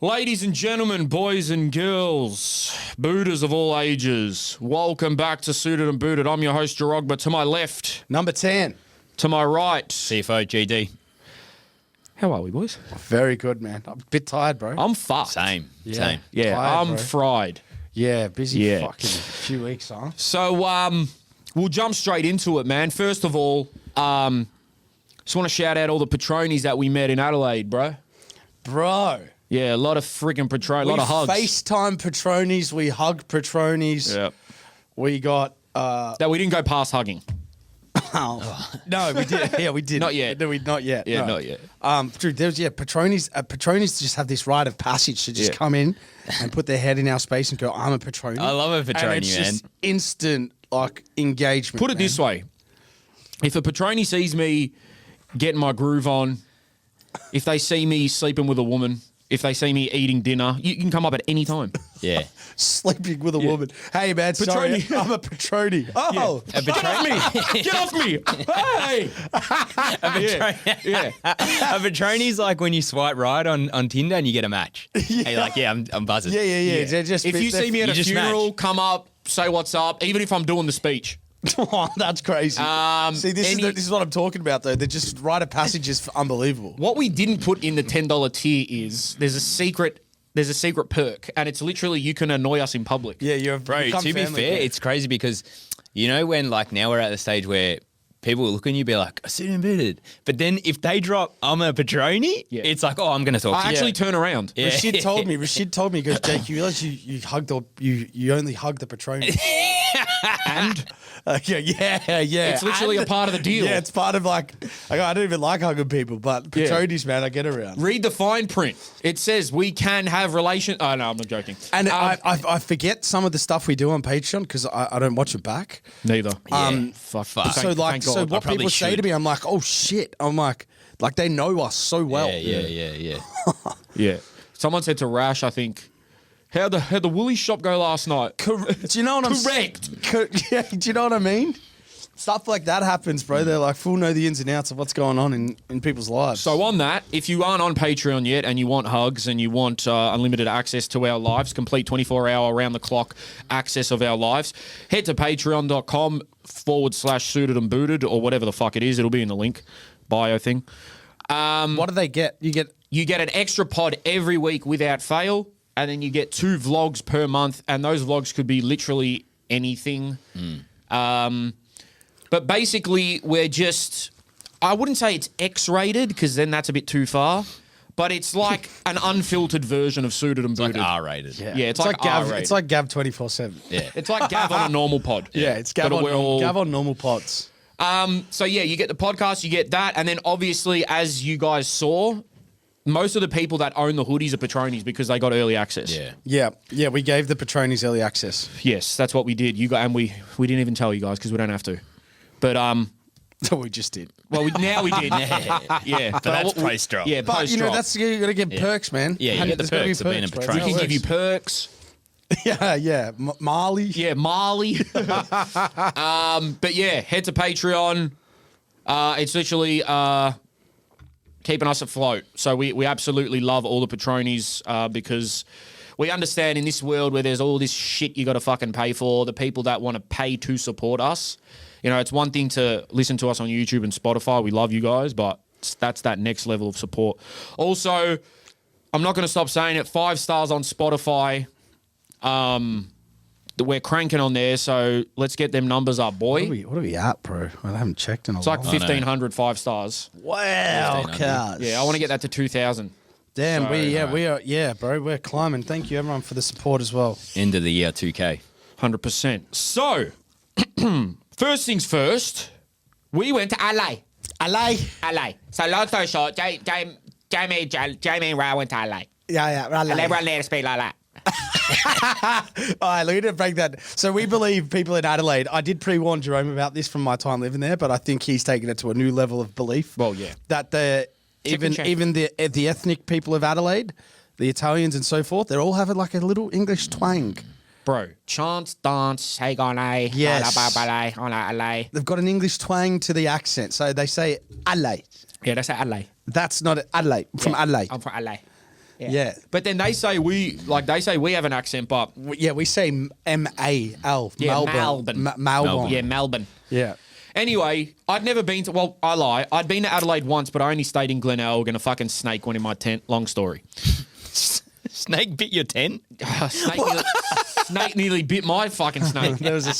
Ladies and gentlemen, boys and girls, booters of all ages, welcome back to Suited and Booted. I'm your host, Jerogba. To my left. Number 10. To my right. CFO GD. How are we, boys? Very good, man. I'm a bit tired, bro. I'm fucked. Same. Yeah, Tired, I'm bro. fried. Yeah, busy Yeah. fucking few weeks, huh? So, we'll jump straight into it, man. First of all, just want to shout out all the Patronis that we met in Adelaide, bro. Bro. Yeah, a lot of freaking Patroni, a lot We of hugs. FaceTime Patronis. We hug Patronis. Yeah. We got... That we didn't go past hugging. No, we did. Yeah, we did. Not yet. No, not yet. Yeah, no. not yet. Dude, there's Patronis. Patronis just have this rite of passage to just Yeah. come in and put their head in our space and go, "I'm a Patroni." I love a Patroni, and it's man. just instant like engagement. Put it this way. If a Patroni sees me getting my groove on, if they see me sleeping with a woman, if they see me eating dinner, you can come up at any time. Yeah. Sleeping with a woman. Hey, man, sorry, Patroni. I'm a Patroni. Oh, A Patroni. Get off me! Hey! Yeah. A Patroni's like when you swipe right on Tinder and you get a match. And you're like, yeah, I'm buzzing. yeah. They're just If you see me at You a just funeral, match. come up, say what's up, even if I'm doing the speech. Oh, that's crazy. See, this is what I'm talking about, though. They're just rite of passages unbelievable. What we didn't put in the $10 tier is there's a secret perk, and it's literally you can annoy us in public. Yeah, you're Bro, become to be family, fair, bro. it's crazy because, you know, when like now we're at the stage where people will look at you and be like, I see booted. But then if they drop, I'm a Patroni, Yeah. it's like, oh, I'm going to talk to I you. actually turn around. Yeah. Rashid told me, he goes, Jake, you realize you hugged you only hugged the Patroni. And yeah. it's literally a part of the deal. Yeah, it's part of like I don't even like hugging people, but Yeah. Patronis, man, I get around. Read the fine print. It says we can have relation. Oh, no, I'm not joking. And I forget some of the stuff we do on Patreon because I don't watch it back. Neither. Fuck. So Thank God. so I what probably people say to should. me, I'm like, oh shit. I'm like they know us so well. Yeah. Yeah. Someone said to Rash, I think, how'd the Woolies shop go last night? Do you know what I'm Correct. Yeah, do you know what I mean? Stuff like that happens, bro. They're like full know the ins and outs of what's going on in people's lives. So on that, if you aren't on Patreon yet and you want hugs and you want unlimited access to our lives, complete 24-hour around-the-clock access of our lives, head to patreon.com/suited and booted or whatever the fuck it is. It'll be in the link bio thing. what do they get? You get an extra pod every week without fail, and then you get 2 vlogs per month, and those vlogs could be literally anything. But basically, we're just... I wouldn't say it's X-rated, because then that's a bit too far, but it's like an unfiltered version of Suited and It's like Booted. R-rated. Yeah, it's like Gav. R-rated. It's like Gav 24/7. Yeah. It's like Gav on a normal pod. Yeah, it's Gav But on, we're all- Gav on normal pods. So yeah, you get the podcast, you get that, and then obviously, as you guys saw, most of the people that own the hoodies are Patronis because they got early access. Yeah. Yeah. We gave the Patronis early access. Yes, that's what we did. You got, and we didn't even tell you guys because we don't have to. But So we just did. well, now we did. Yeah, But that's post-drop. Yeah, But post-drop. you got to get perks, man. Yeah, you get the There's gotta be perks of being a bro. Patroni. we That's can how give it you works. perks. Yeah. Marley. Yeah, Marley. But yeah, head to Patreon. It's literally keeping us afloat. So we absolutely love all the Patronis because we understand in this world where there's all this shit you got to fucking pay for, the people that want to pay to support us. You know, it's one thing to listen to us on YouTube and Spotify. We love you guys, but that's that next level of support. Also, I'm not going to stop saying it. 5 stars on Spotify. We're cranking on there, so let's get them numbers up, boy. What are we at, bro? I haven't checked in a It's like while. 1,500 5 stars. Wow, 1,500. cuz. Yeah, I want to get that to 2,000. Damn, So, we are, bro. We're climbing. Thank you, everyone, for the support as well. End of the year, 2K. 100%. So, first things first, we went to LA. LA. So, long story short, Jamie and Ra went to LA. Yeah, right. And everyone there to speak like that. All right, look at break that. So we believe people in Adelaide. I did pre-warn Jerome about this from my time living there, but I think he's taken it to a new level of belief. Well, yeah. That even the ethnic people of Adelaide, the Italians and so forth, they're all having like a little English twang. Bro, chance, dance, hey, gone, Yes. LA. They've got an English twang to the accent, so they say Adelaide. Yeah, that's at LA. That's not Adelaide from Adelaide. I'm from LA. Yeah. But then they say we have an accent, but We say M-A-L. Yeah, Melbourne. Melbourne. Melbourne. yeah, Melbourne. Yeah. Anyway, I'd never been to. Well, I lie. I'd been to Adelaide once, but I only stayed in Glenelg, and a fucking snake went in my tent. Long story. Snake bit your tent? Snake nearly bit my fucking snake. There was a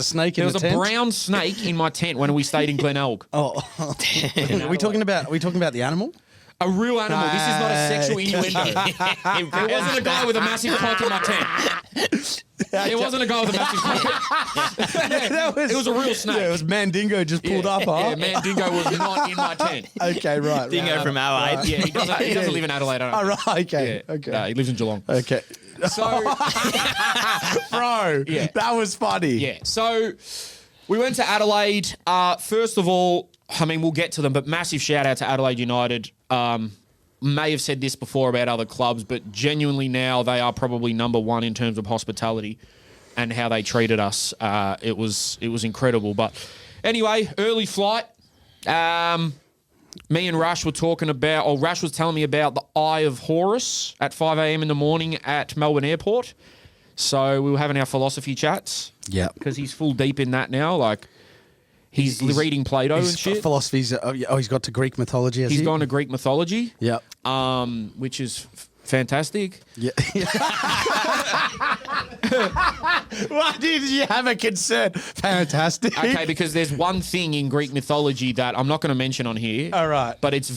snake in There the was a tent. brown snake in my tent when we stayed in Glenelg. Oh. Are we talking about the animal? A real animal. This is not a sexual innuendo. There wasn't a guy with a massive cock in my tent. There wasn't a guy with a massive cock. It was a real snake. Yeah, it was Mandingo just pulled up, huh? Yeah, Mandingo was not in my tent. Okay, right. Dingo from Adelaide. Yeah, he doesn't live in Adelaide. I don't Oh, think. right, okay. Yeah. Okay. No, he lives in Geelong. Okay. So, Bro, Yeah. that was funny. yeah. So, we went to Adelaide. First of all, I mean, we'll get to them, but massive shout out to Adelaide United. May have said this before about other clubs, but genuinely now they are probably number one in terms of hospitality and how they treated us. It was incredible. But anyway, early flight. Me and Rush were talking about, or Rush was telling me about the Eye of Horus at 5 a.m. in the morning at Melbourne Airport. So we were having our philosophy chats. Yeah. Because he's full deep in that now. Like, he's reading Plato and His shit. philosophies. He's got to Greek mythology. Has He's he? gone to Greek mythology. Yep. Which is fantastic. Yeah. Why did you have a concern? Fantastic. Okay, because there's one thing in Greek mythology that I'm not going to mention on here. All right. But it's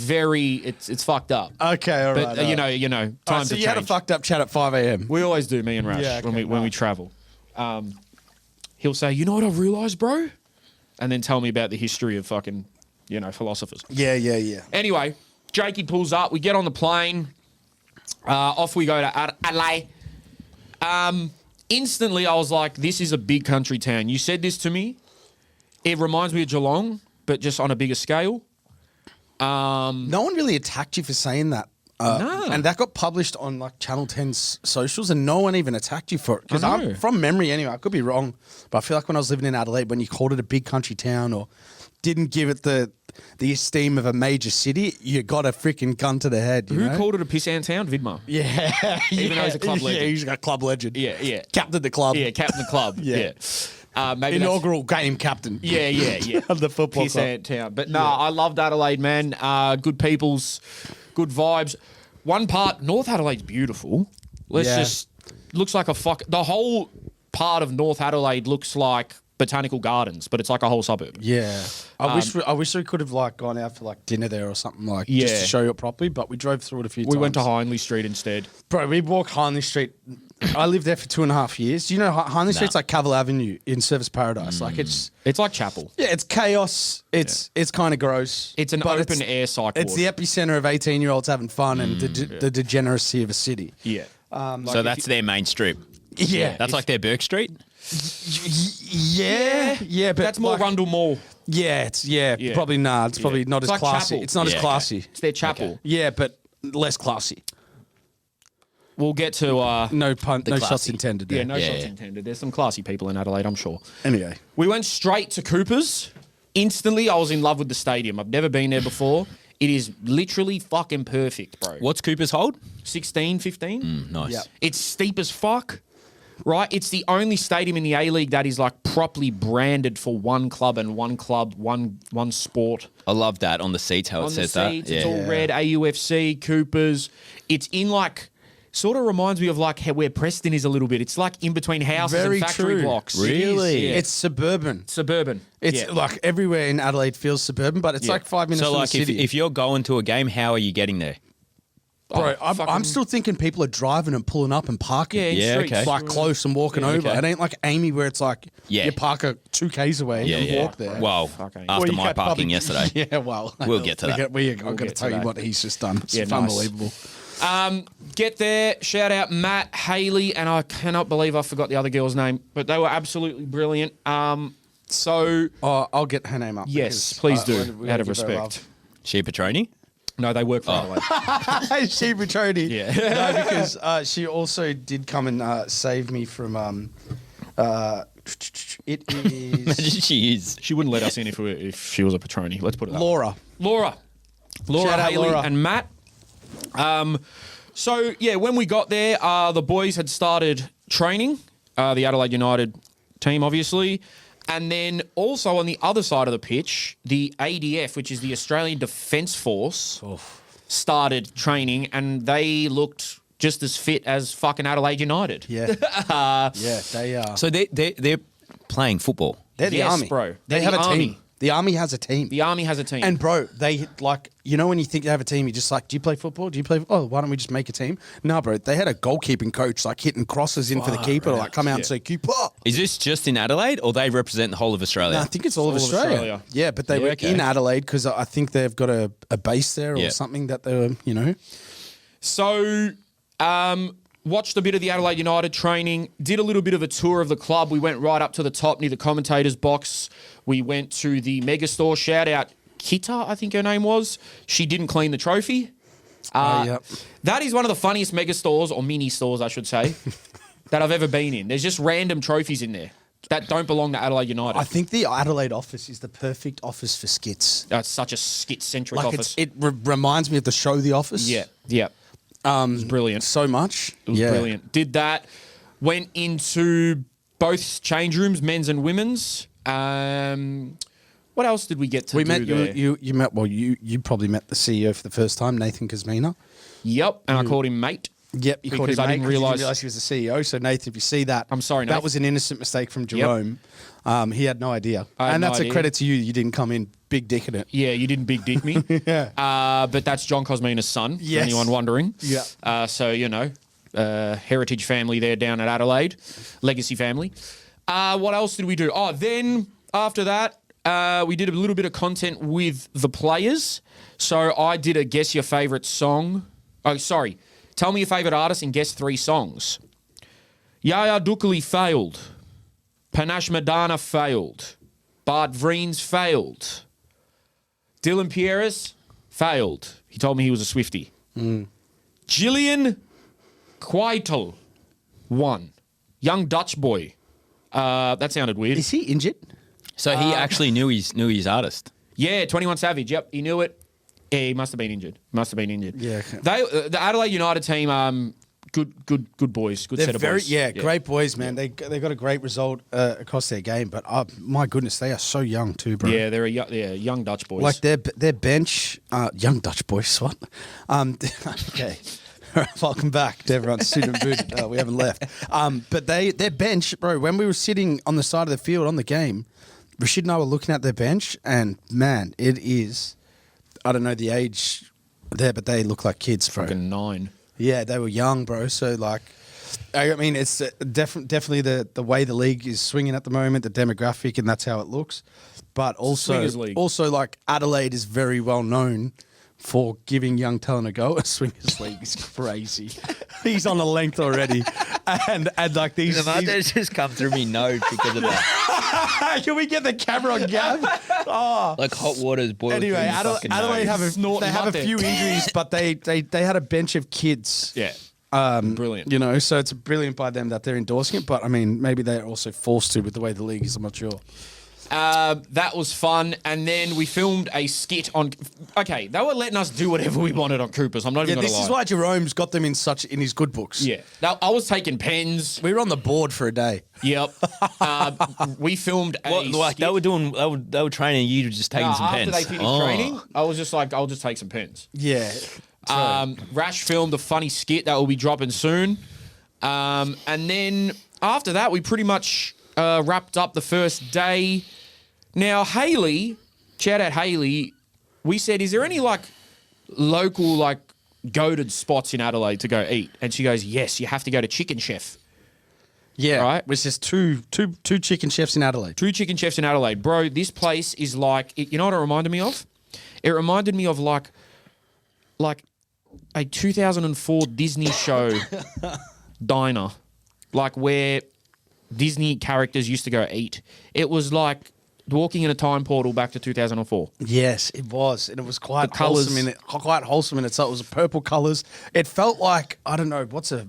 fucked up. Okay, all right. But all you right. know, All right, times so have you had a changed. fucked up chat at 5 a.m. We always do, me and Rash, Yeah, okay, when we travel. He'll say, "You know what I've realised, bro," and then tell me about the history of fucking, philosophers. Yeah. Anyway, Jakey pulls up. We get on the plane. Off we go to Adelaide. Instantly, I was like, this is a big country town. You said this to me. It reminds me of Geelong, but just on a bigger scale. No one really attacked you for saying that. No. And that got published on like Channel 10's socials, and no one even attacked you for it. Because I know. I'm from memory anyway. I could be wrong, but I feel like when I was living in Adelaide, when you called it a big country town or didn't give it the esteem of a major city, you got a freaking gun to the head. You Who know? called it a pissant town? Vidmar. Yeah, Even though he's a club legend. Yeah, he's a club legend. Yeah. Captain the club. Yeah, captain of the club. Yeah. Maybe Inaugural game captain. Yeah. Of the football club. Pissant town. But no, I loved Adelaide, man. Good peoples, good vibes. One part, North Adelaide's beautiful. Looks like the whole part of North Adelaide looks like botanical gardens, but it's like a whole suburb. Yeah, I wish we could have like gone out for like dinner there or something just Yeah. to show you it properly. But we drove through it a few times. We went to Hindley Street instead. Bro, we walked Hindley Street. I lived there for 2.5 years. Do you know Hindley Street's like Cavill Avenue in Service Paradise? Like it's like Chapel. yeah, it's chaos. It's kind of gross. It's an but open air cycle. It's the epicenter of 18-year-olds having fun and the degeneracy of a city. Yeah. So that's their main strip. Yeah, That's like their Burke Street. yeah, but That's more like, Rundle Mall. Yeah, it's probably not. It's probably not It's as like classy. Chapel. It's not as Yeah, classy. It's their chapel. Yeah, but less classy. We'll get to No shots classy. intended. yeah, There. no shots intended. There's some classy people in Adelaide, I'm sure. Anyway, We went straight to Cooper's. Instantly, I was in love with the stadium. I've never been there before. It is literally fucking perfect, bro. What's Cooper's hold? 16, 15? Nice. Yeah. It's steep as fuck, right? It's the only stadium in the A-League that is like properly branded for one club, one sport. I love that on the seats how it On the says that. seats, Yeah. it's all red, AUFC, Coopers. It's in like, sort of reminds me of like where Preston is a little bit. It's like in between houses Very and factory true. blocks. It is, Really? yeah. it's suburban. Suburban. It's Yeah. like everywhere in Adelaide feels suburban, but it's Yeah. like 5 minutes So from like the city. if you're going to a game, how are you getting there? Bro, I'm fucking- still thinking people are driving and pulling up and parking. Yeah, in Yeah, streets. okay. Like close and walking over. okay. It ain't like Amy where it's like Yeah. you park 2 Ks away and walk there. Well, Fucking- after Or you my get parking public- yesterday. Yeah, well. We'll get to that. I'm going to get tell to you that. what he's just done. It's Yeah, nice. unbelievable. Get there, shout out Matt, Haley, and I cannot believe I forgot the other girl's name, but they were absolutely brilliant. So, Oh, I'll get her name up. yes, because, please do, we out gotta of give her respect. She Petroni? No, they work for Adelaide. love. She betrayed it. Yeah. No, because she also did come and save me from. It Imagine is she is. She wouldn't let us in if she was a Petroni. Let's put it that way. Laura. Laura, Shout out Haley, Laura. and Matt. So, yeah, when we got there, the boys had started training, the Adelaide United team, obviously. And then also on the other side of the pitch, the ADF, which is the Australian Defence Force, started training, and they looked just as fit as fucking Adelaide United. Yeah. Yeah, they are. So they're playing football. They're the Yes, army. bro. They They're have the a army. team. The army has a team. The Army has a team. And bro, they like, you know, when you think you have a team, you're just like, do you play football? Do you play? Oh, why don't we just make a team? No, bro, they had a goalkeeping coach like hitting crosses in for the keeper to like come out and say, keeper. Is this just in Adelaide, or they represent the whole of Australia? No, I think it's all of all of Australia. Australia. Yeah, but they Yeah, were okay. in Adelaide because I think they've got a base there or Yeah. something that they were, you know. So, watched a bit of the Adelaide United training, did a little bit of a tour of the club. We went right up to the top near the commentators' box. We went to the mega store. Shout out Kita, I think her name was. She didn't clean the trophy. Yep. That is one of the funniest mega stores, or mini stores, I should say, that I've ever been in. There's just random trophies in there that don't belong to Adelaide United. I think the Adelaide office is the perfect office for skits. That's such a skit-centric Like office. it reminds me of the show The Office. Yeah. It was brilliant. So much. It was brilliant. Did that. Went into both change rooms, men's and women's. What else did we get to We do met there? you met you probably met the CEO for the first time, Nathan Kazmina. Yep, and I called him mate. Yep, you called Because him I mate didn't 'cause you realise- he was the CEO. So Nathan, if you see that, I'm sorry, that Nath. was an innocent mistake from Jerome. He had no idea, I had and no that's idea. a credit to you. You didn't come in big dick in it. Yeah, you didn't big dick me. Yeah. But that's John Cosmina's son, Yes. for anyone wondering. Yeah. So, you know, heritage family there down at Adelaide. Legacy family. What else did we do? Oh, then after that, we did a little bit of content with the players. So I did a guess your favourite song. Oh, sorry. Tell me your favourite artist and guess 3 songs. Yaya Dukali failed. Panache Madana failed. Bart Vriens failed. Dylan Pierres failed. He told me he was a Swiftie. Gillian Quaitel won. Young Dutch boy. That sounded weird. Is he injured? So he actually knew his artist. Yeah, 21 Savage. Yep, he knew it. Yeah, he must have been injured. Yeah, okay. The Adelaide United team, good boys, good They're set of very boys. great boys, man. They got a great result across their game, but my goodness, they are so young too, bro. Yeah, they're young Dutch boys. Like their bench, young Dutch boys. What? Okay. Welcome back to everyone's student booted. We haven't left. But their bench, bro. When we were sitting on the side of the field on the game, Rashid and I were looking at their bench, and man, it is. I don't know the age there, but they look like kids, bro. fucking 9. Yeah, they were young, bro. So like, I mean, it's definitely the way the league is swinging at the moment, the demographic, and that's how it looks. But Swingers league. also like Adelaide is very well known for giving young talent a go. A swingers league is crazy. He's on the length already, and like these. It's just come through me nose because of that. Can we get the camera on Gav? Oh. Like hot water's boiled. Anyway, through your fucking Adelaide nose. have a few injuries, but they had a bench of kids. Yeah. Brilliant. You know, so it's brilliant by them that they're endorsing it. But I mean, maybe they're also forced to with the way the league is. I'm not sure. That was fun. And then we filmed a skit on. Okay, they were letting us do whatever we wanted on Coopers. I'm not Yeah, even going to this lie. is why Jerome's got them in his good books. Yeah. Now, I was taking pens. We were on the board for a day. Yep. We filmed a What, like skit. they were training you to just taking some After pens. they finished training, I was just like, I'll just take some pens. Yeah. Rash filmed a funny skit that will be dropping soon. And then after that, we pretty much wrapped up the first day. Now, Hayley, shout out Hayley, we said, is there any like local like goated spots in Adelaide to go eat? And she goes, yes, you have to go to Chicken Chef. Yeah. Right. Which is two chicken chefs in Adelaide. 2 chicken chefs in Adelaide. Bro, this place is like, you know what it reminded me of? It reminded me of like a 2004 Disney show diner. Like where Disney characters used to go eat. It was like walking in a time portal back to 2004. Yes, it was, and it was quite The colours- wholesome in it. Quite wholesome in it. So it was purple colours. It felt like, I don't know, what's a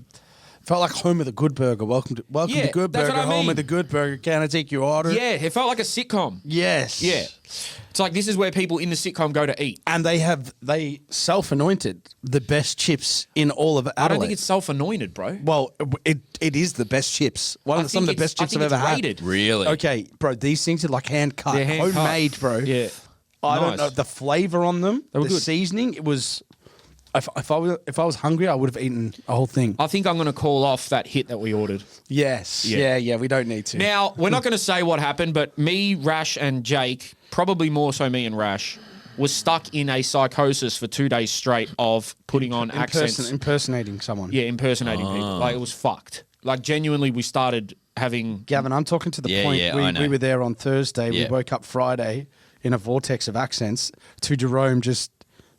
Felt like home of the Good Burger. Welcome to Yeah, Good that's Burger. what I Home mean. of the Good Burger. Can I take your order? Yeah, it felt like a sitcom. Yes. Yeah. It's like this is where people in the sitcom go to eat. And they self-anointed the best chips in all of Adelaide. I don't think it's self-anointed, bro. Well, it is the best chips. Some of the best chips I've ever rated. had. Really? Okay, bro. These things are like hand cut, They're hand cut. homemade, bro. Yeah. I don't Nice. know the flavor on them. They were the good. seasoning. It was. If I was hungry, I would have eaten a whole thing. I think I'm going to call off that hit that we ordered. Yes. Yeah. Yeah. We don't need to. Now, we're not going to say what happened, but me, Rash, and Jake, probably more so me and Rash, was stuck in a psychosis for 2 days straight of putting on accents. Impersonating someone. Yeah, impersonating people. Like, it was fucked. Like, genuinely, we started having... Gavin, I'm talking to the Yeah, point. yeah, I know. We were there on Thursday. Yeah. We woke up Friday in a vortex of accents to Jerome just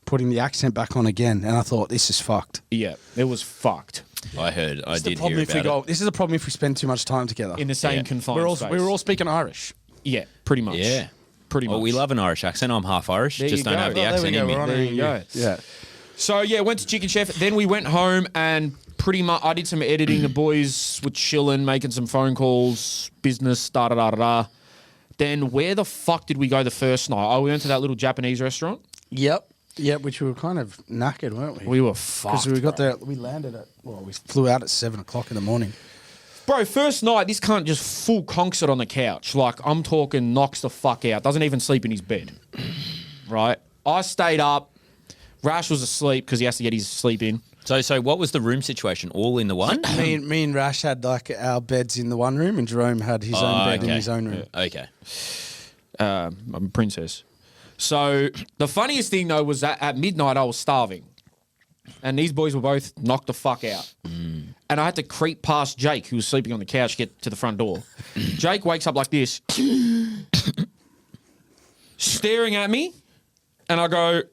putting the accent back on again. And I thought, this is fucked. Yeah, it was fucked. I heard. I did hear If we about it. This is a problem if we spend too much time together. In the same Yeah. confined space. We were all speaking Irish. Yeah, pretty much. Yeah. Pretty much. Well, we love an Irish accent. I'm half Irish. There Just you don't go. have the Oh, there we accent go. in me. We're on There you go. Yeah. So, yeah, went to Chicken Chef. Then we went home and pretty much I did some editing. The boys were chilling, making some phone calls, business, da-da-da-da-da. Then where the fuck did we go the first night? Oh, we went to that little Japanese restaurant. Yep. Yep, which we were kind of knackered, weren't we? We were fucked, Because we got bro. there, we landed at, we flew out at 7 o'clock in the morning. Bro, first night, this cunt just full conks it on the couch. Like, I'm talking knocks the fuck out. Doesn't even sleep in his bed. Right? I stayed up. Rash was asleep because he has to get his sleep in. So what was the room situation? All in the one? me and Rash had like our beds in the one room, and Jerome had his own bed in his own room. Okay. I'm a princess. So the funniest thing though was that at midnight I was starving, and these boys were both knocked the fuck out, and I had to creep past Jake, who was sleeping on the couch, to get to the front door. Jake wakes up like this, staring at me, and I go,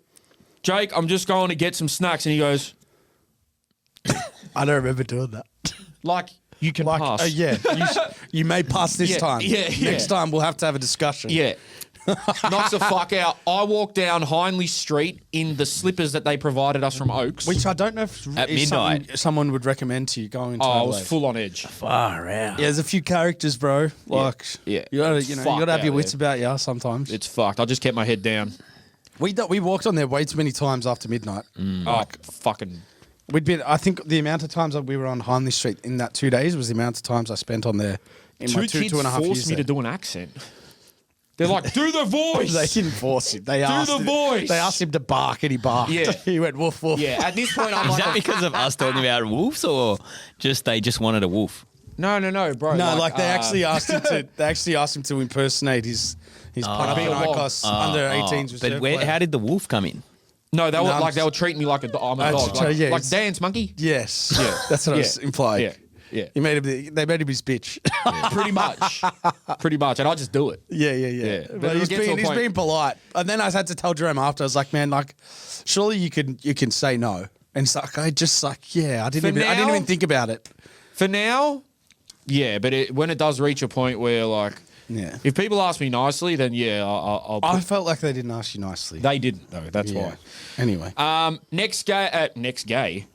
"Jake, I'm just going to get some snacks," and he goes, I don't remember doing that. "Like you can pass." Yeah, you may pass this Yeah, time. yeah, yeah. Next time we'll have to have a discussion. Yeah. Knocks the fuck out. I walked down Hindley Street in the slippers that they provided us from Oaks. Which I don't know if At is midnight. someone would recommend to you going to I Adelaide. was full on edge. Far out. Yeah, there's a few characters, bro. Like, yeah. you gotta, It's you fucked gotta have your out wits there. about you sometimes. It's fucked. I just kept my head down. We walked on there way too many times after midnight. Oh, fucking. I think the amount of times that we were on Hindley Street in that 2 days was the amount of times I spent on there in my Two kids two and a half forced years me there. to do an accent. They're like, do the voice. They didn't force him. They asked the voice. They asked him to bark, and he barked. Yeah. He went woof woof. Yeah, at this point, I'm Is like, that because of us talking about wolves, or they just wanted a wolf? no, bro. No, like they actually asked him to. They actually asked him to impersonate his Panathinaikos under 18s. But how did the wolf come in? No, they were No, like, they were treating me like I'm a dog. Like, yeah, like it's- dance monkey. Yes. Yeah. That's what I was Yeah. implied. Yeah. Yeah. He made him. They made him his bitch. Pretty much. Pretty much. And I just do it. Yeah. Yeah. But But it'll he's get to a being point- polite. And then I had to tell Jerome after. I was like, man, like, surely you can say no. And it's like, I just like, yeah, I didn't now- even think about it. For now, yeah, but when it does reach a point where, like, Yeah. if people ask me nicely, then yeah, I'll I put, felt like they didn't ask you nicely. they didn't though. That's Yeah. Anyway. why. Next gay.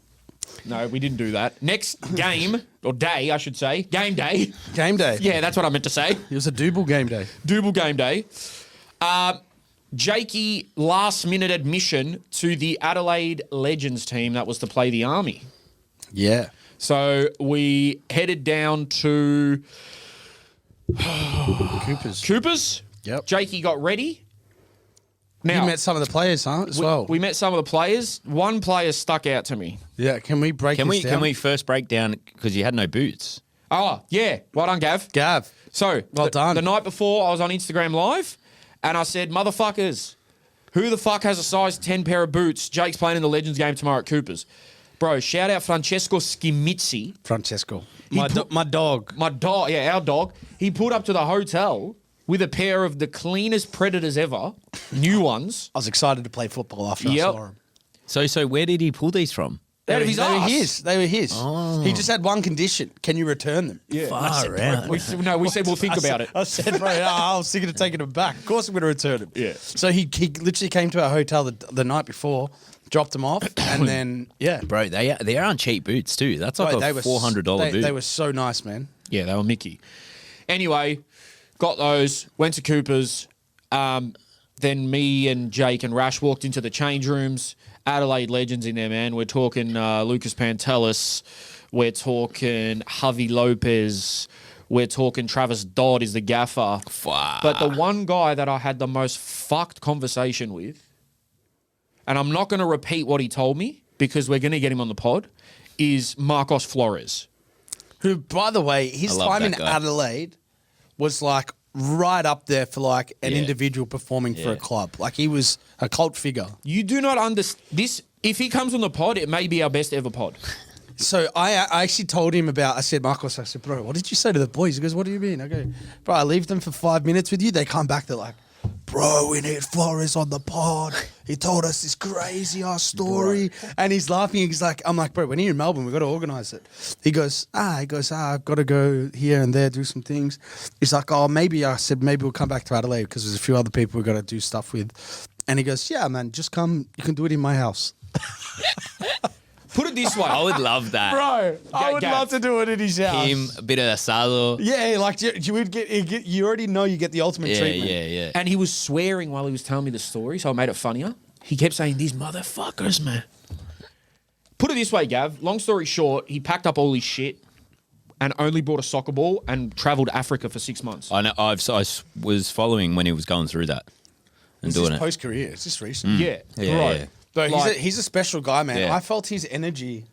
No, we didn't do that. Next game or day, I should say, game day. Game day. Yeah, that's what I meant to say. It was a double game day. Double game day. Jakey last minute admission to the Adelaide Legends team that was to play the Army. Yeah. So we headed down to Cooper's. Yep. Jakey got ready. Now, You met some of the players, huh? As well. we met some of the players. One player stuck out to me. Yeah. Can we break? Can this we down? first break down because you had no boots? Oh, yeah. Well done, Gav. Gav. So, Well done. The night before, I was on Instagram Live, and I said, motherfuckers, who the fuck has a size 10 pair of boots? Jake's playing in the Legends game tomorrow at Cooper's. Bro, shout out Francesco Schimizzi. Francesco. He My put- dog. My dog, yeah, our dog. He pulled up to the hotel with a pair of the cleanest Predators ever, new ones. I was excited to play football after I Yep. saw him. So where did he pull these from? Out of his ass. They were his. He just had one condition. Can you return them? Yeah. Far out. We said we'll think about it. I said, bro, I was thinking of taking them back. Of course I'm going to return them. Yeah. So he literally came to our hotel the night before, dropped them off, and then, yeah. Bro, they aren't cheap boots too. That's like Bro, a $400 boot. They were so nice, man. Yeah, they were Mickey. Anyway, got those, went to Cooper's. Then me and Jake and Rash walked into the change rooms. Adelaide legends in there, man. We're talking Lucas Pantelis. We're talking Javi Lopez. We're talking Travis Dodd is the gaffer. Fuck. But the one guy that I had the most fucked conversation with, and I'm not going to repeat what he told me because we're going to get him on the pod, is Marcos Flores. Who, by the way, his I love time that in guy. Adelaide was like right up there for like an Yeah. individual performing for a club. Like he was a cult figure. You do not understand this. If he comes on the pod, it may be our best ever pod. So I actually told him I said, Marcos, I said, bro, what did you say to the boys? He goes, what do you mean? I go, bro, I leave them for 5 minutes with you. They come back, they're like, bro, we need Flores on the pod. He told us this crazy ass story. And he's laughing. He's like, I'm like, bro, when you're in Melbourne, we've got to organise it. He goes, I've got to go here and there, do some things. He's like, maybe we'll come back to Adelaide because there's a few other people we've got to do stuff with. And he goes, yeah, man, just come. You can do it in my house. Put it this way. I would love that. Bro, I would Gav. love to do it in his house. Him, a bit of asado. Yeah, like you would get. You already know you get the ultimate treatment. Yeah. And he was swearing while he was telling me the story, so I made it funnier. He kept saying, these motherfuckers, man. Put it this way, Gav. Long story short, he packed up all his shit and only brought a soccer ball and travelled Africa for 6 months. I know. I was following when he was going through that and It's doing his it. post-career. It's just recent. Yeah. Yeah, right. yeah. But Like- he's a special guy, man. Yeah. I felt his energy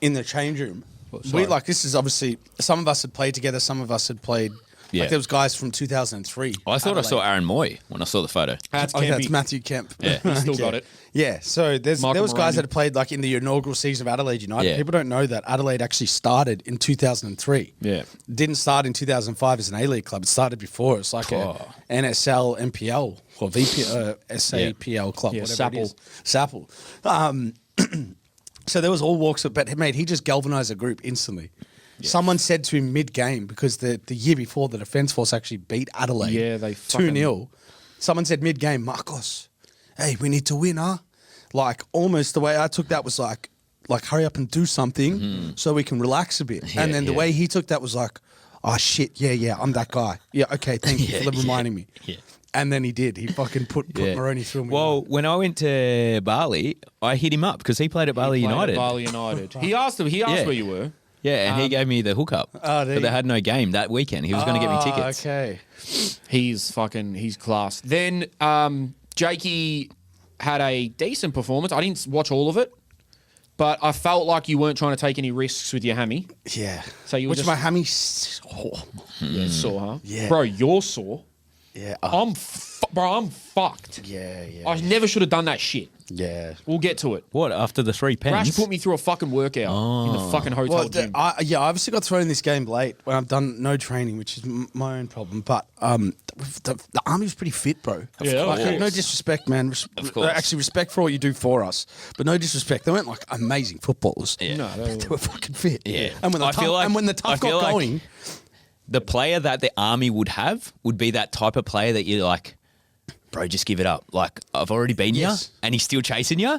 in the change room. sorry. This is obviously, some of us had played together, some of us had played. Yeah. Like there was guys from 2003. I thought I saw Adelaide. Aaron Moy when I saw the photo. That's That's Matthew Kemp. Yeah. He still got it. Yeah, so there Michael was guys Maroney. that had played like in the inaugural season of Adelaide United. Yeah. People don't know that Adelaide actually started in 2003. Yeah. Didn't start in 2005 as an A-League club. It started before. It's like a NSL, NPL or SAPL club, Yeah, whatever it is. Sapple. So there was all walks of, but mate, he just galvanised a group instantly. Yeah. Someone said to him mid-game, because the year before the Defence Force actually beat Adelaide Yeah, they fucking- 2-0. Someone said mid-game, Marcos, hey, we need to win, huh? Like, almost the way I took that was like hurry up and do something so we can relax a bit. Yeah, and then the way he took that was like, oh, shit, yeah, I'm that guy. Yeah, okay, thank you for reminding me. Yeah. And then he did. He fucking put Maroney through me. Well, when I went to Bali, I hit him up because he played at Bali United. Bali United. He asked Yeah. where you were. Yeah, and he gave me the hookup. Oh, there but they you- had no game that weekend. He was going to get me tickets. Okay. He's class. Then Jakey had a decent performance. I didn't watch all of it, but I felt like you weren't trying to take any risks with your hammy. Yeah. So you were Which just- my hammy. Yeah, sore, huh? Yeah. Bro, you're sore. Yeah. I'm fucked. yeah. I never should have done that shit. Yeah. We'll get to it. What, after the 3 pens? Rash put me through a fucking workout in the fucking hotel Well, gym. I obviously got thrown in this game late when I've done no training, which is my own problem. But the army's pretty fit, bro. Yeah, Like, of course. no disrespect, man. Of course. Actually, respect for what you do for us, but no disrespect. They weren't like amazing footballers. Yeah. No, They were fucking fit. Yeah. And when the I feel like- tough I feel got like- going, The player that the Army would have would be that type of player that you're like, bro, just give it up. Like, I've already beaten Yes. you, and he's still chasing you,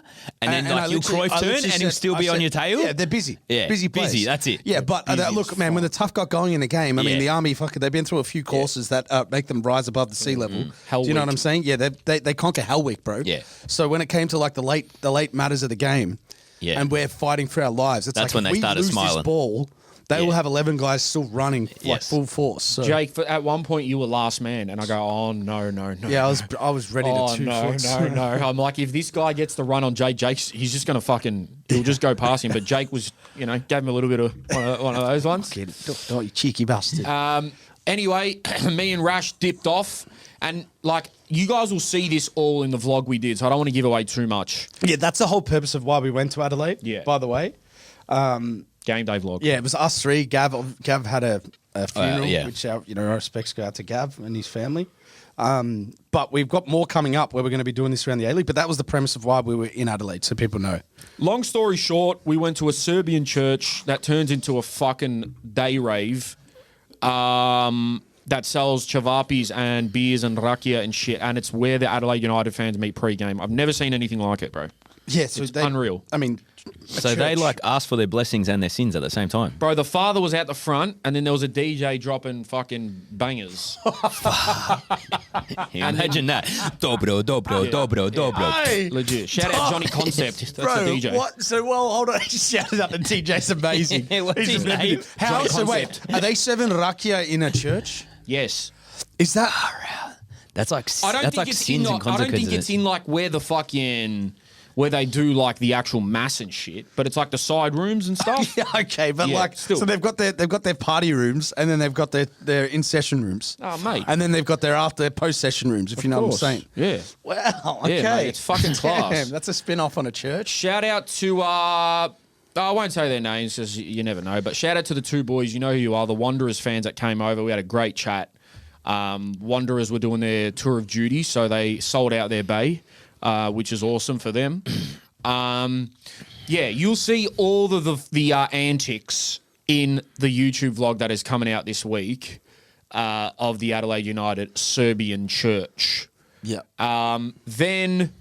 and then I like you'll literally- Cruyff I turn, literally and he'll said- still I be on said- your tail. Yeah, they're busy. Yeah, busy players. busy, that's it. Yeah, but Busy look, as man, when the fuck. tough got going in the game, I mean, Yeah. the army, they've been through a few courses that make them rise above the sea level. Hell Do you know Week. what I'm saying? Yeah, they conquer Hell Week, bro. Yeah. So when it came to like the late matters of the game, Yeah. and we're fighting for our lives, it's That's like when if they we started lose smiling. this ball, they Yeah. will have 11 guys still running like Yes. full force. So. Jake, at one point you were last man, and I go, oh no. Yeah, I was ready Oh to two no. I'm like, if this guy gets the run on Jake's, he's just gonna he'll just go past him. But Jake was, gave him a little bit of one of those ones. Don't you cheeky bastard. Anyway, me and Rash dipped off, and like you guys will see this all in the vlog we did, so I don't want to give away too much. Yeah, that's the whole purpose of why we went to Adelaide. Yeah. By the way, Game day vlog. Yeah, it was us three. Gav had a funeral, yeah. which our respects go out to Gav and his family. But we've got more coming up where we're going to be doing this around the A-League. But that was the premise of why we were in Adelaide, so people know. Long story short, we went to a Serbian church that turns into a fucking day rave that sells chavapis and beers and rakia and shit. And it's where the Adelaide United fans meet pre-game. I've never seen anything like it, bro. Yeah, so It's unreal. I mean, So they like ask for their blessings and their sins at the same time. Bro, the father was out the front, and then there was a DJ dropping fucking bangers. Imagine that. Dobro, dobro, dobro, dobro. Hey, Legit. Shout out Johnny Concept. That's bro, the DJ. what? So, well, hold on. He shouted out the DJ's amazing. What's He's his amazing. name? How? Johnny So wait, Concept. are they serving rakia in a church? Yes. Is that? That's like I don't that's think like it's sins in. and I don't consequences. think it's in like where the fucking where they do like the actual mass and shit, but it's like the side rooms and stuff. Yeah, okay, but Yeah, like, still. so they've got their party rooms, and then they've got their in session rooms. Oh, mate. And then they've got their post session rooms. If you know what I'm course. saying. Yeah. Wow. Yeah, Okay. mate, it's fucking class. Damn, that's a spin off on a church. Shout out to I won't say their names because you never know, but shout out to the two boys. You know who you are, the Wanderers fans that came over. We had a great chat. Wanderers were doing their tour of duty, so they sold out their bay, which is awesome for them. Yeah, you'll see all the antics in the YouTube vlog that is coming out this week of the Adelaide United Serbian church. Yeah. Then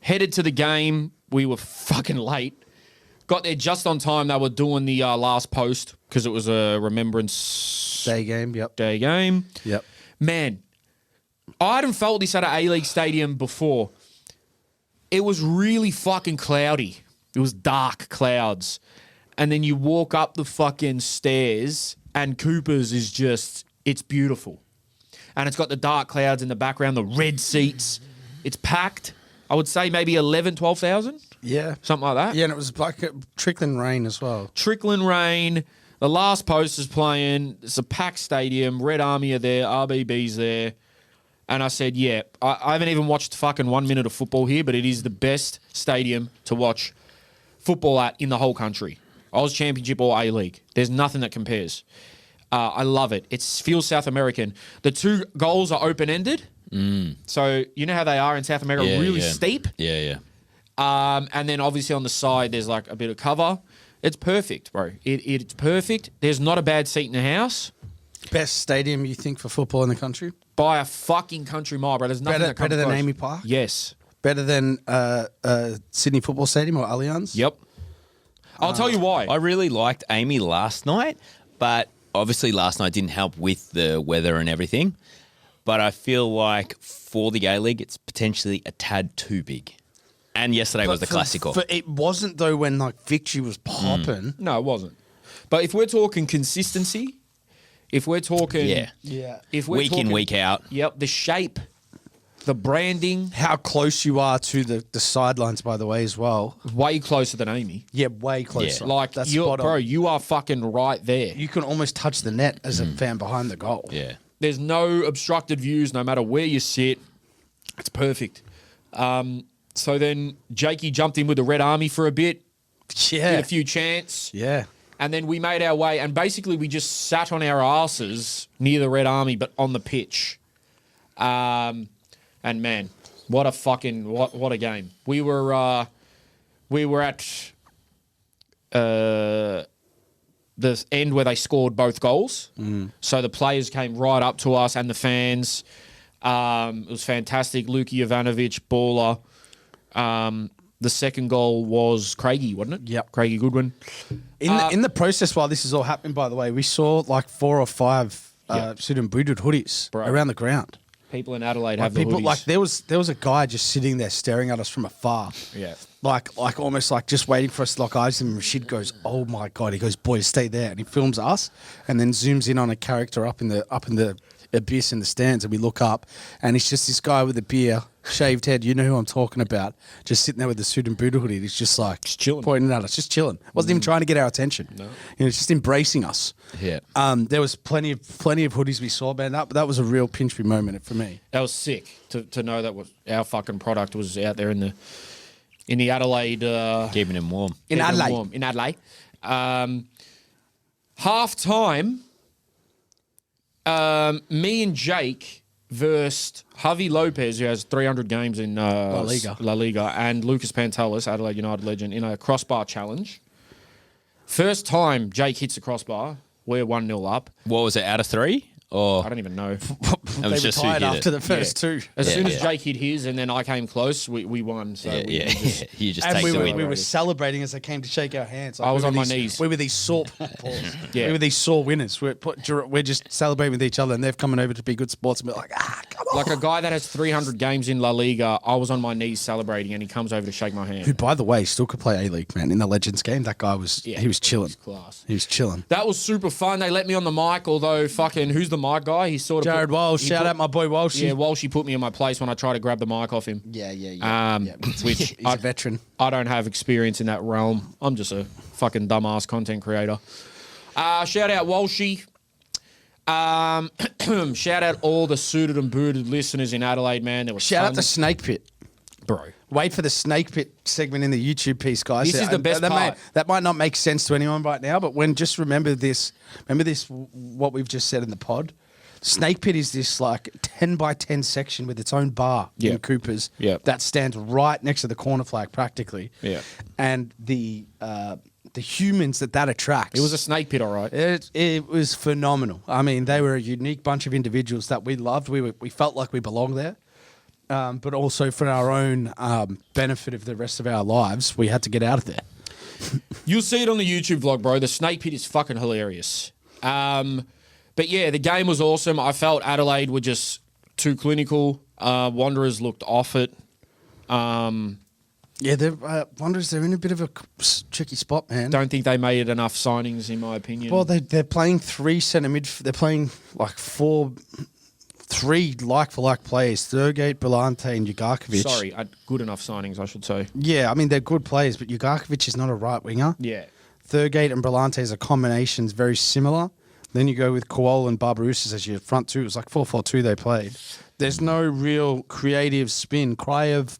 headed to the game. We were fucking late. Got there just on time. They were doing the last post because it was a Remembrance Day game. Yep. Day game. Yep. Man, I hadn't felt this at an A-League stadium before. It was really fucking cloudy. It was dark clouds. And then you walk up the fucking stairs and Cooper's is just, it's beautiful. And it's got the dark clouds in the background, the red seats. It's packed. I would say maybe 11, 12,000. Yeah. Something like that. Yeah, and it was like trickling rain as well. Trickling rain. The last post is playing. It's a packed stadium. Red Army are there. RBB's there. And I said, yeah, I haven't even watched fucking 1 minute of football here, but it is the best stadium to watch football at in the whole country. Oz Championship or A-League. There's nothing that compares. I love it. It feels South American. The two goals are open-ended. So you know how they are in South America, really steep. Yeah, yeah. And then obviously on the side, there's like a bit of cover. It's perfect, bro. It's perfect. There's not a bad seat in the house. Best stadium you think for football in the country? By a fucking country mile, bro. There's nothing that comes Better than close. Amy Park? Yes. Better than Sydney Football Stadium or Allianz? Yep. I'll tell you why. I really liked Amy last night, but obviously last night didn't help with the weather and everything. But I feel like for the A-League, it's potentially a tad too big. And yesterday was the Classico. It wasn't though when like victory was popping. No, it wasn't. But if we're talking consistency, if we're talking... Yeah. If we're Week in, talking- week out. Yep, the shape, the branding, How close you are to the sidelines, by the way, as well. way closer than Amy. Yeah, way closer. Like, That's you're, spot on. bro, you are fucking right there. You can almost touch the net as a fan behind the goal. Yeah. There's no obstructed views, no matter where you sit. It's perfect. So then Jakey jumped in with the Red Army for a bit, Yeah. did a few chants, Yeah. and then we made our way. And basically, we just sat on our asses near the Red Army, but on the pitch. And man, what a fucking what a game! We were at the end where they scored both goals. So the players came right up to us and the fans. It was fantastic. Luki Ivanovic, baller. The second goal was Craigie, wasn't it? Yep. Craigie Goodwin. In the process, while this is all happening, by the way, we saw like 4 or 5 student booted hoodies Bro. around the ground. People in Adelaide Like have people, the hoodies. like there was a guy just sitting there staring at us from afar. Yeah. Like almost like just waiting for us to lock eyes. And Rashid goes, "Oh my god!" He goes, "Boys, stay there." And he films us, and then zooms in on a character up in the abyss in the stands, and we look up, and it's just this guy with a beer, shaved head. You know who I'm talking about? Just sitting there with the suit and boot hoodie. He's just like chilling. pointing at us, just chilling. Wasn't even trying to get our attention. No, just embracing us. Yeah. There was plenty of hoodies we saw band up, but that was a real pinch me moment for me. That was sick to know that our fucking product was out there in the Adelaide. Keeping him warm. In keeping them Adelaide. warm. In Adelaide. Half time, me and Jake versed Javi Lopez, who has 300 games in La Liga, and Lucas Pantelis, Adelaide United legend, in a crossbar challenge. First time Jake hits the crossbar, we're 1-0 up. What was it, out of 3? Or I don't even know. it They was just who retired did after it? the first two. As Yeah, soon as yeah. Jake hit his and then I came close, we won. So we just, You just And take we the were, win. we were celebrating as they came to shake our hands. Like I was we were on my these- knees. We were these sore Yeah. We were these sore winners. We're just celebrating with each other, and they're coming over to be good sports and be like, come on. like a guy that has 300 games in La Liga, I was on my knees celebrating and he comes over to shake my hand. Who, by the way, still could play A-League, man. In the Legends game, that guy was he was chilling. Class. He was chilling. That was super fun. They let me on the mic, although fucking, who's the mic guy? He sort of Jared Walsh, he shout out my boy Walsh. Yeah, Walshy put me in my place when I tried to grab the mic off him. yeah. Which He's a veteran. I don't have experience in that realm. I'm just a fucking dumbass content creator. Shout out Walshy. Shout out all the suited and booted listeners in Adelaide, man. There was Shout out tons- to Snake Pit. bro. Wait for the Snake Pit segment in the YouTube piece, guys. This is the best part. That might not make sense to anyone right now, but just remember this, what we've just said in the pod. Snake Pit is this like 10 by 10 section with its own bar Yeah. in Coopers Yeah. that stands right next to the corner flag practically. Yeah. And the humans that attracts. It was a snake pit, all right. It was phenomenal. I mean, they were a unique bunch of individuals that we loved. We felt like we belonged there. But also for our own benefit of the rest of our lives, we had to get out of there. You'll see it on the YouTube vlog, bro. The snake pit is fucking hilarious. But yeah, the game was awesome. I felt Adelaide were just too clinical. Wanderers looked off it. Yeah, Wanderers, they're in a bit of a tricky spot, man. Don't think they made enough signings, in my opinion. Well, they're playing 3 centre mid. They're playing like 3 like-for-like players. Thurgate, Brillante and Ugarkovic. Sorry, good enough signings, I should say. Yeah, I mean, they're good players, but Ugarkovic is not a right winger. Yeah. Thurgate and Brillante as a combination is very similar. Then you go with Koal and Barbarousas as your front two. It was like 4-4-2 they played. There's no real creative spin. Krayev,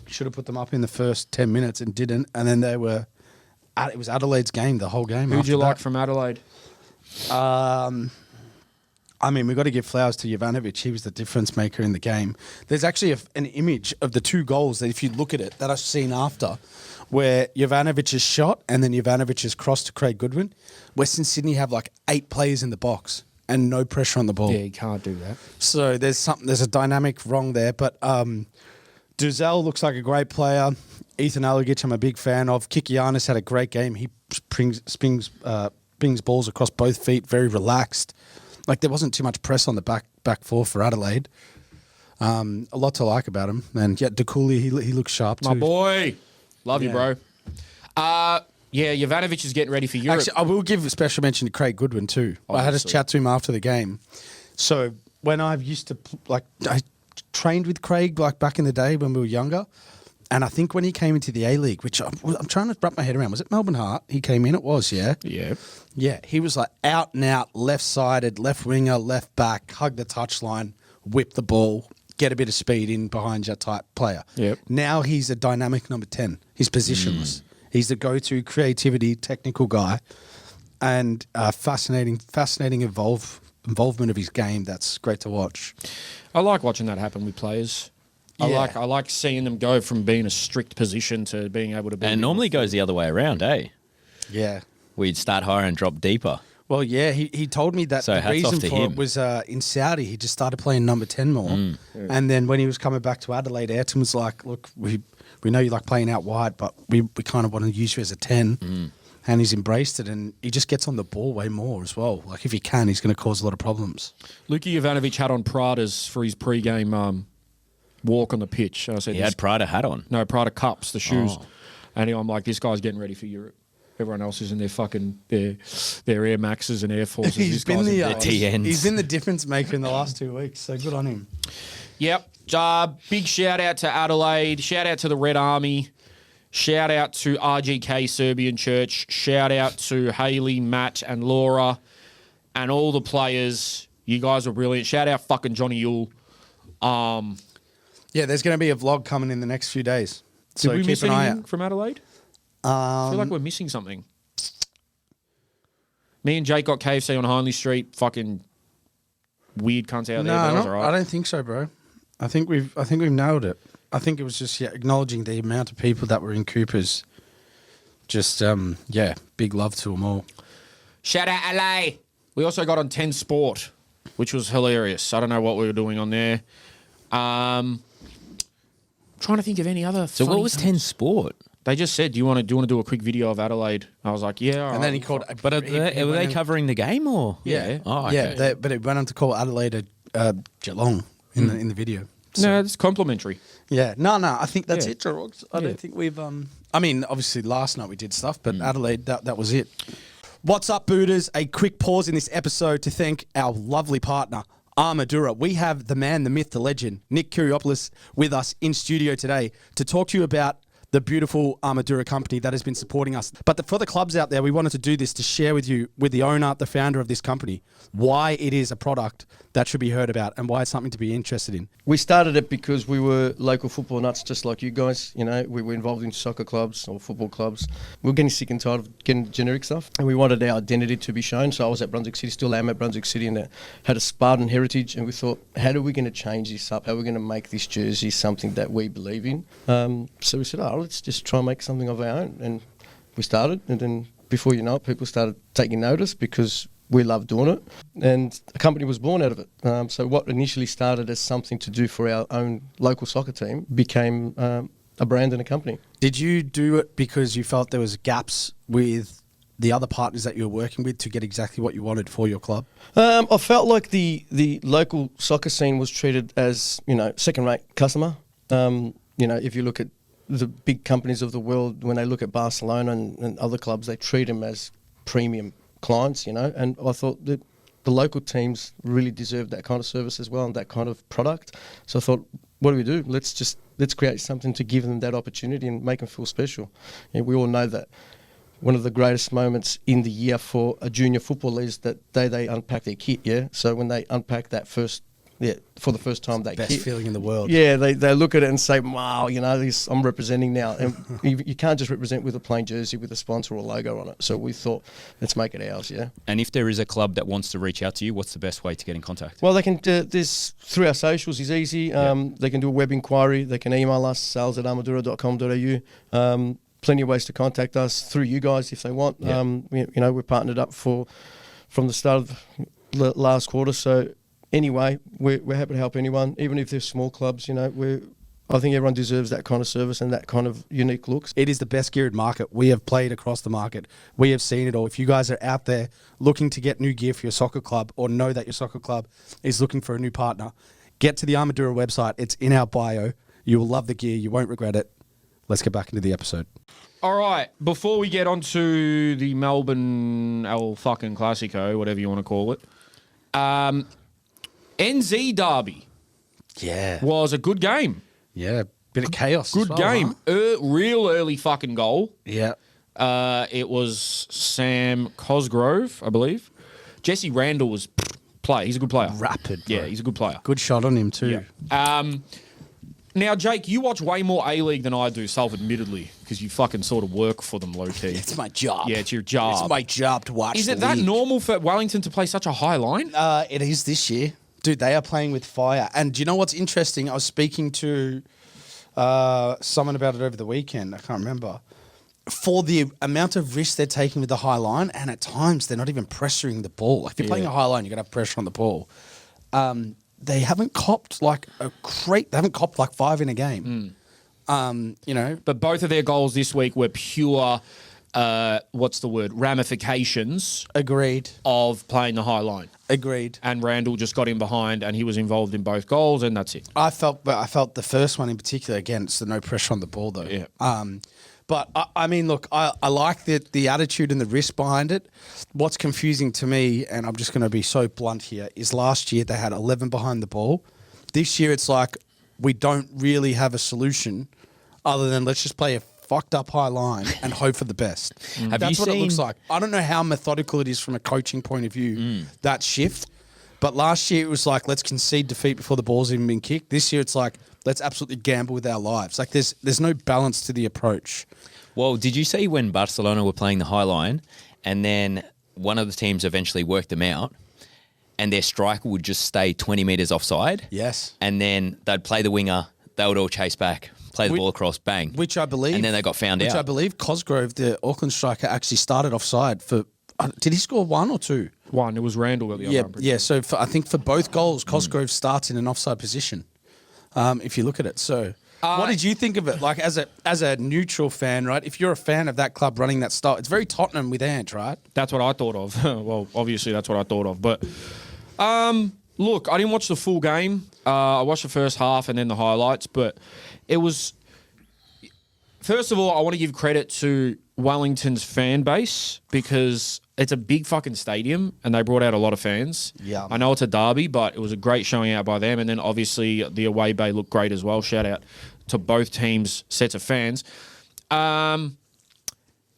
should have put them up in the first 10 minutes and didn't. And then it was Adelaide's game, the whole game. Who'd you after like that. from Adelaide? I mean, we've got to give flowers to Jovanovic. He was the difference maker in the game. There's actually an image of the 2 goals that if you look at it, that I've seen after, where Jovanovic is shot and then Jovanovic is crossed to Craig Goodwin. Western Sydney have like 8 players in the box and no pressure on the ball. Yeah, you can't do that. So there's a dynamic wrong there. But Duzel looks like a great player. Ethan Alagic, I'm a big fan of. Kikianis had a great game. He bings balls across both feet, very relaxed. Like there wasn't too much press on the back four for Adelaide. A lot to like about him. And yeah, DeCooley, he looks sharp too. My boy. Love you, Yeah. bro. Yeah, Jovanovic is getting ready for Europe. Actually, I will give a special mention to Craig Goodwin too. I had a Obviously. chat to him after the game. So when I used to I trained with Craig like back in the day when we were younger, and I think when he came into the A-League, which I'm trying to wrap my head around, was it Melbourne Heart? He came in, it was, yeah. Yeah. Yeah, he was like out and out, left-sided, left winger, left back, hug the touchline, whip the ball, get a bit of speed in behind your type player. Yep. Now he's a dynamic number 10. He's positionless. He's the go-to creativity, technical guy, and fascinating involvement of his game. That's great to watch. I like watching that happen with players. Yeah. I like seeing them go from being a strict position to being able to be. And it normally goes the other way around, eh? Yeah. We'd start higher and drop deeper. Well, yeah, he told me that So the hats off reason to for him. it was in Saudi, he just started playing number 10 more. And then when he was coming back to Adelaide, Ayrton was like, look, we know you like playing out wide, but we kind of want to use you as a 10. And he's embraced it, and he just gets on the ball way more as well. Like, if he can, he's going to cause a lot of problems. Luka Jovanovic had on Pradas for his pre-game walk on the pitch. And I said, He had Prada hat on. no, Prada cups, the shoes. Oh. And I'm like, this guy's getting ready for Europe. Everyone else is in their fucking their Air Maxes and Air Forces. This guy's in Pradas. TNs. He's been the difference maker in the last 2 weeks, so good on him. Yep. Big shout out to Adelaide. Shout out to the Red Army. Shout out to RGK Serbian Church. Shout out to Haley, Matt, and Laura, and all the players. You guys were brilliant. Shout out fucking Johnny Yule. Yeah, there's going to be a vlog coming in the next few days. So Did we keep miss an eye anything out. from Adelaide? I feel like we're missing something. Me and Jake got KFC on Hindley Street. Fucking weird cunts out there. But that was all right. I don't think so, bro. I think we've nailed it. I think it was just acknowledging the amount of people that were in Coopers. Just big love to them all. Shout out LA. We also got on 10 Sport, which was hilarious. I don't know what we were doing on there. Trying to think of any other. So what was 10 Sport? They just said, do you want to do a quick video of Adelaide? I was like, yeah. All right. And then he called. But were they covering the game or? Yeah. Oh, okay. Yeah, but it went on to call Adelaide Geelong in the video. So, No, it's complimentary. yeah, no, I think that's Yeah. it, Jerogs. I don't think we've. I mean, obviously last night we did stuff, but Adelaide, that was it. What's up, Booters? A quick pause in this episode to thank our lovely partner, Armadura. We have the man, the myth, the legend, Nick Kyrgiopoulos, with us in studio today to talk to you about the beautiful Armadura company that has been supporting us. But for the clubs out there, we wanted to do this to share with you, with the owner, the founder of this company, why it is a product that should be heard about and why it's something to be interested in. We started it because we were local football nuts just like you guys. You know, we were involved in soccer clubs or football clubs. We were getting sick and tired of getting generic stuff and we wanted our identity to be shown. So I was at Brunswick City, still am at Brunswick City, and had a Spartan heritage, and we thought, how are we going to change this up? How are we going to make this jersey something that we believe in? So we said, let's just try and make something of our own. And we started, and then before you know it, people started taking notice because we love doing it, and a company was born out of it. So what initially started as something to do for our own local soccer team became a brand and a company. Did you do it because you felt there was gaps with the other partners that you were working with to get exactly what you wanted for your club? I felt like the local soccer scene was treated as, second-rate customer. If you look at the big companies of the world, when they look at Barcelona and other clubs, they treat them as premium clients, and I thought that the local teams really deserve that kind of service as well and that kind of product. So I thought, what do we do? Let's create something to give them that opportunity and make them feel special. And we all know that one of the greatest moments in the year for a junior football is that they unpack their kit, yeah? So when they unpack that for the first time, that Best kit, feeling in the world. Yeah, they look at it and say, wow, this I'm representing now. And you can't just represent with a plain jersey with a sponsor or logo on it. So we thought, let's make it ours, yeah. And if there is a club that wants to reach out to you, what's the best way to get in contact? Well, they can, this through our socials is easy. They can do a web inquiry. They can email us, sales@armadura.com.au. Plenty of ways to contact us through you guys if they want. Yeah. We're partnered up from the start of the last quarter. So anyway, we're happy to help anyone, even if they're small clubs. I think everyone deserves that kind of service and that kind of unique looks. It is the best geared market. We have played across the market. We have seen it all. If you guys are out there looking to get new gear for your soccer club or know that your soccer club is looking for a new partner, get to the Armadura website. It's in our bio. You will love the gear. You won't regret it. Let's get back into the episode. All right, before we get on to the Melbourne El fucking Classico, whatever you want to call it, NZ Derby Yeah. was a good game. Yeah. Bit of chaos. Good as well, game. huh? Real early fucking goal. Yeah. It was Sam Cosgrove, I believe. Jesse Randall was player. He's a good player. Rapid, bro. Yeah, he's a good player. Good shot on him too. Yeah. Now, Jake, you watch way more A-League than I do, self-admittedly, because you fucking sort of work for them low-key. It's my job. Yeah, it's your job. It's my job to watch. Is it the that league. normal for Wellington to play such a high line? It is this year. Dude, they are playing with fire. And do you know what's interesting? I was speaking to someone about it over the weekend. I can't remember. For the amount of risk they're taking with the high line, and at times they're not even pressuring the ball. If you're playing a high line, you're going to have pressure on the ball. They haven't copped like a crate. They haven't copped like 5 in a game. But both of their goals this week were pure, ramifications Agreed. of playing the high line. Agreed. And Randall just got in behind and he was involved in both goals and that's it. I felt the first one in particular, again, it's the no pressure on the ball though. Yeah. But I mean, look, I like the attitude and the risk behind it. What's confusing to me, and I'm just going to be so blunt here, is last year they had 11 behind the ball. This year it's like we don't really have a solution other than let's just play a fucked up high line and hope for the best. Have That's you what it looks seen- like. I don't know how methodical it is from a coaching point of view, that shift. But last year it was like, let's concede defeat before the ball's even been kicked. This year it's like, let's absolutely gamble with our lives. Like there's no balance to the approach. Well, did you see when Barcelona were playing the high line and then one of the teams eventually worked them out, and their striker would just stay 20 metres offside. Yes. And then they'd play the winger, they would all chase back, play the ball across, bang. Which I believe. And then they got found out. Which I believe Cosgrove, the Auckland striker, actually started offside for. Did he score 1 or 2? 1. It was Randall got the other. Yeah. So I think for both goals, Cosgrove starts in an offside position. If you look at it, so. What did you think of it? Like as a neutral fan, right? If you're a fan of that club running that style, it's very Tottenham with Ant, right? That's what I thought of. Well, obviously that's what I thought of. But look, I didn't watch the full game. I watched the first half and then the highlights. But it was. First of all, I want to give credit to Wellington's fan base because it's a big fucking stadium and they brought out a lot of fans. Yeah. I know it's a derby, but it was a great showing out by them. And then obviously the away bay looked great as well. Shout out to both teams' sets of fans.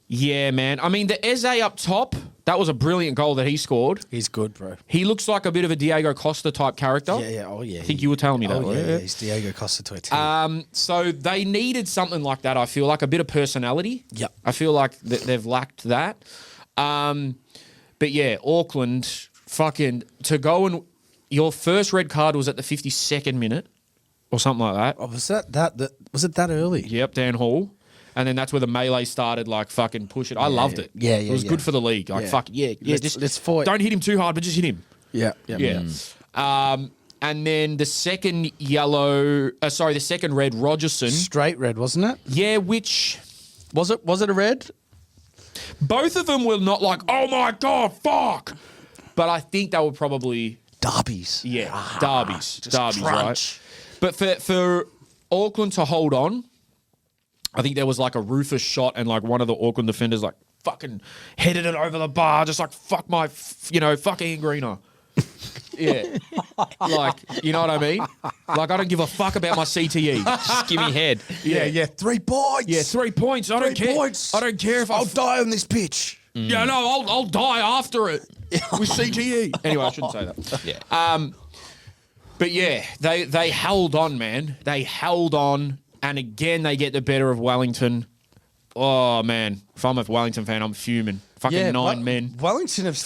Yeah, man. I mean, the Eze up top, that was a brilliant goal that he scored. He's good, bro. He looks like a bit of a Diego Costa type character. Yeah. Oh, yeah. I think you were telling me that. Yeah. He's Diego Costa to a T. So they needed something like that, I feel like, a bit of personality. Yep. I feel like they've lacked that. But yeah, Auckland, fucking, to go and... Your first red card was at the 52nd minute or something like that. Oh, was it that early? Yep, Dan Hall. And then that's where the melee started, like, fucking push it. I loved it. Yeah, It was good for the league. Like, fuck, Let's fight. Don't hit him too hard, but just hit him. Yeah. Yeah. And then the second the second red, Rogerson. Straight red, wasn't it? Yeah, which... Was it a red? Both of them were not like, oh my God, fuck. But I think they were probably... Derbies. Yeah, derbies. Just Derbies, crunch. right? But for Auckland to hold on, I think there was like a Rufus shot and like one of the Auckland defenders like fucking headed it over the bar, just like fuck my, fucking greener. Yeah. Like, you know what I mean? Like, I don't give a fuck about my CTE. Just give me head. Yeah. 3 points. Yeah, 3 points. I don't care. Points. I don't care if I'll die on this pitch. Yeah, no, I'll die after it with CTE. Anyway, I shouldn't say that. Yeah. But yeah, they held on, man. They held on, and again, they get the better of Wellington. Oh, man. If I'm a Wellington fan, I'm fuming. Fucking 9 men. Wellington have...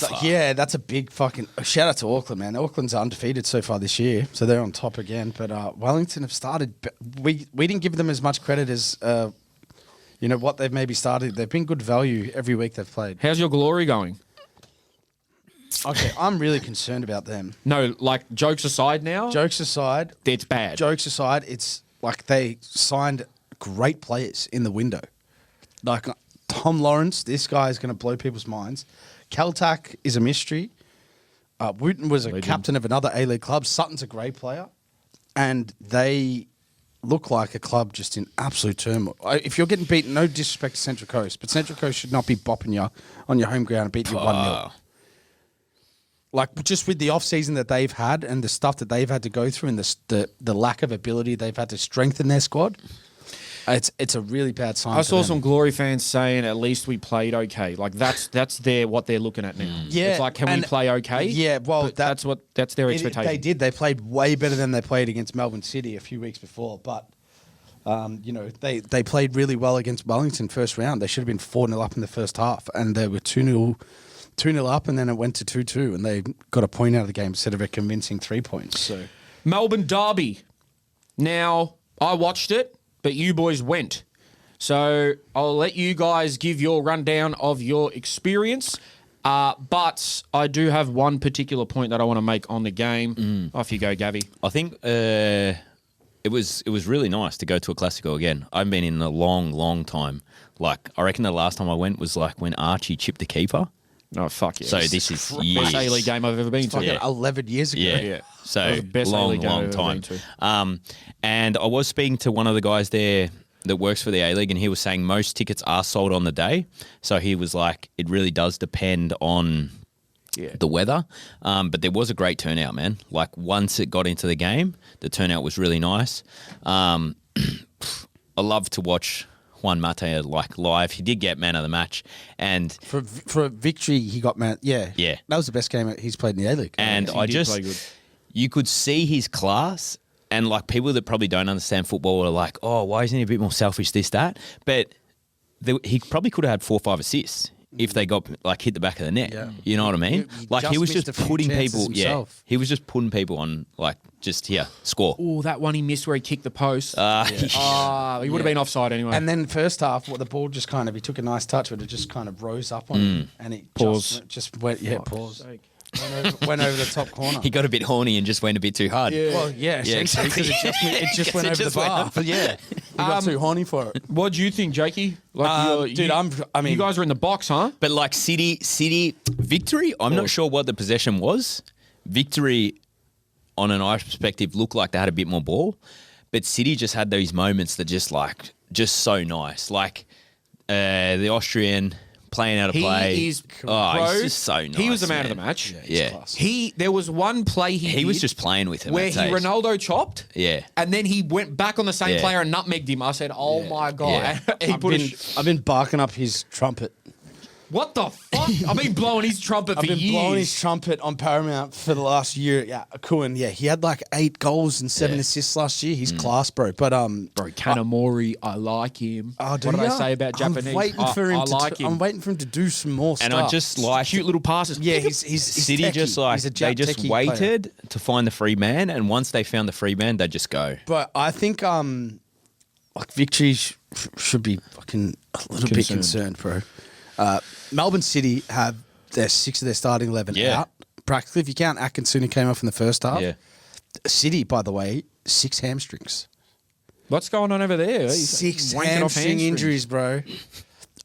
that's a big fucking... Shout out to Auckland, man. Auckland's undefeated so far this year, so they're on top again. But Wellington have started... We didn't give them as much credit as... what they've maybe started. They've been good value every week they've played. How's your Glory going? Okay, I'm really concerned about them. No, like, jokes aside now? Jokes aside... It's bad. Jokes aside, it's like they signed great players in the window. Like Tom Lawrence, this guy is going to blow people's minds. Kaltak is a mystery. Wooten was a captain of another A-League club. Sutton's a great player. And they look like a club just in absolute turmoil. If you're getting beaten, no disrespect to Central Coast, but Central Coast should not be bopping you on your home ground and beating you 1-0. Like, just with the off-season that they've had and the stuff that they've had to go through and the lack of ability they've had to strengthen their squad, it's a really bad sign. I saw some Glory fans saying at least we played okay. Like that's what they're looking at now. Yeah, it's like, can we play okay? Yeah, well, But that's their expectation. They did. They played way better than they played against Melbourne City a few weeks before. But they played really well against Wellington first round. They should have been 4-0 up in the first half, and they were 2-0 up, and then it went to 2-2, and they got a point out of the game instead of a convincing 3 points. So Melbourne Derby. Now, I watched it, but you boys went. So I'll let you guys give your rundown of your experience. But I do have one particular point that I want to make on the game. Off you go, Gavi. I think it was really nice to go to a Classico again. I haven't been in a long, long time. Like, I reckon the last time I went was like when Archie chipped the keeper. Oh, fuck yeah. So this is best years. A-League game I've ever been to. fucking 11 years ago. Yeah. Yeah. So That was the best long, A-League game long I've ever time. been to. And I was speaking to one of the guys there that works for the A-League, and he was saying most tickets are sold on the day. So he was like, it really does depend on the weather. But there was a great turnout, man. Like, once it got into the game, the turnout was really nice. I love to watch Juan Mate like live. He did get man of the match, and For a victory, he got man. Yeah. That was the best game he's played in the A-League. And He did play good. you could see his class, and like people that probably don't understand football are like, oh, why isn't he a bit more selfish, this, that? But he probably could have had 4 or 5 assists if they got like hit the back of the net. Yeah. You know what I mean? He Like he just was missed just a few putting chances people. Yeah, himself. he was just putting people on like just here score. Oh, that one he missed where he kicked the post. He would have been offside anyway. And then first half, the ball just kind of, he took a nice touch, but it just kind of rose up on him. And it Pause. just went, pause. Went over the top corner. He got a bit horny and just went a bit too hard. Well, yeah, essentially, exactly. because it just went It over just the went bar. up. But yeah, he got too horny for it. What do you think, Jakey? Like, Dude, I mean, you guys are in the box, huh? But like City victory, I'm not sure what the possession was. Victory, on an Irish perspective, looked like they had a bit more ball, but City just had those moments that just so nice. Like the Austrian playing out of play. He's he's just so nice. He was the man of man. the match. Yeah. class. There was one play He was did just playing with him. where at he stage. Ronaldo chopped. Yeah. And then he went back on the same Yeah. player and nutmegged him. I said, "Oh my god!" He I've put been, I've been barking up his trumpet. what the fuck? I've been blowing his trumpet for I've been years. blowing his trumpet on Paramount for the last year. Yeah, Kuhn. Yeah, he had like 8 goals and 7 assists last year. He's class, bro. But Bro, Kanamori, I like him. do what did I ya? say about Japanese? I'm waiting for him I like him. I'm waiting for him to do some more And stuff. I just like Cute little passes. yeah, he's City techie. just like He's a they just techie player. waited to find the free man, and once they found the free man, they just go. But I think like victory should be fucking a little bit concerned, bro. Melbourne City have their 6 of their starting 11 Yeah. out. Practically, if you count Atkinson, who came off in the first half. Yeah. City, by the way, 6 hamstrings. What's going on over there? He's 6 wanking off hamstring hamstrings. injuries, bro.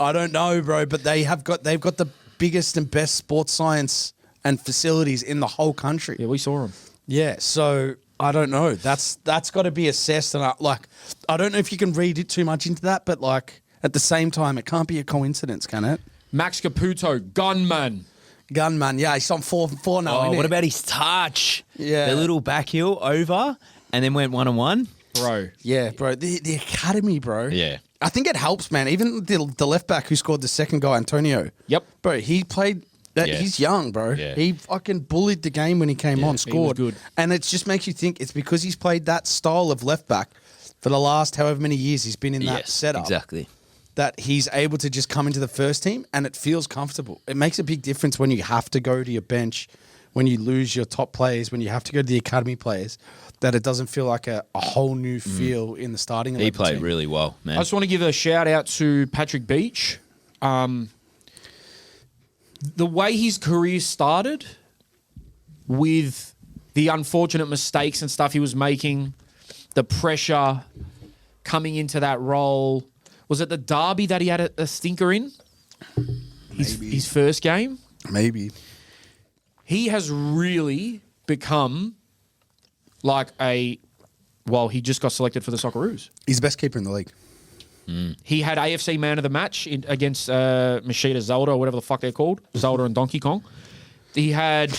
I don't know, bro, but they've got the biggest and best sports science and facilities in the whole country. Yeah, we saw him. Yeah, so I don't know. That's got to be assessed, and I don't know if you can read it too much into that, but like at the same time, it can't be a coincidence, can it? Max Caputo, gunman. Gunman, yeah, he's on 4 now. Oh, innit? what about his touch? Yeah. The little back heel over and then went 1-on-1. Bro. Yeah, bro, the academy, bro. Yeah. I think it helps, man. Even the left back who scored the second goal, Antonio. Yep. Bro, he played. Yeah. He's young, bro. Yeah. He fucking bullied the game when he came on, scored. good. And it just makes you think it's because he's played that style of left back for the last however many years he's been in that Yes, setup. exactly. That he's able to just come into the first team and it feels comfortable. It makes a big difference when you have to go to your bench, when you lose your top players, when you have to go to the academy players, that it doesn't feel like a whole new feel in the starting 11 He played team. really well, man. I just want to give a shout out to Patrick Beach. The way his career started with the unfortunate mistakes and stuff he was making, the pressure coming into that role. Was it the Derby that he had a stinker in? His first game? Maybe. He has really become like he just got selected for the Socceroos. He's the best keeper in the league. He had AFC Man of the Match against Machida Zelda or whatever the fuck they're called. Zelda and Donkey Kong. He had...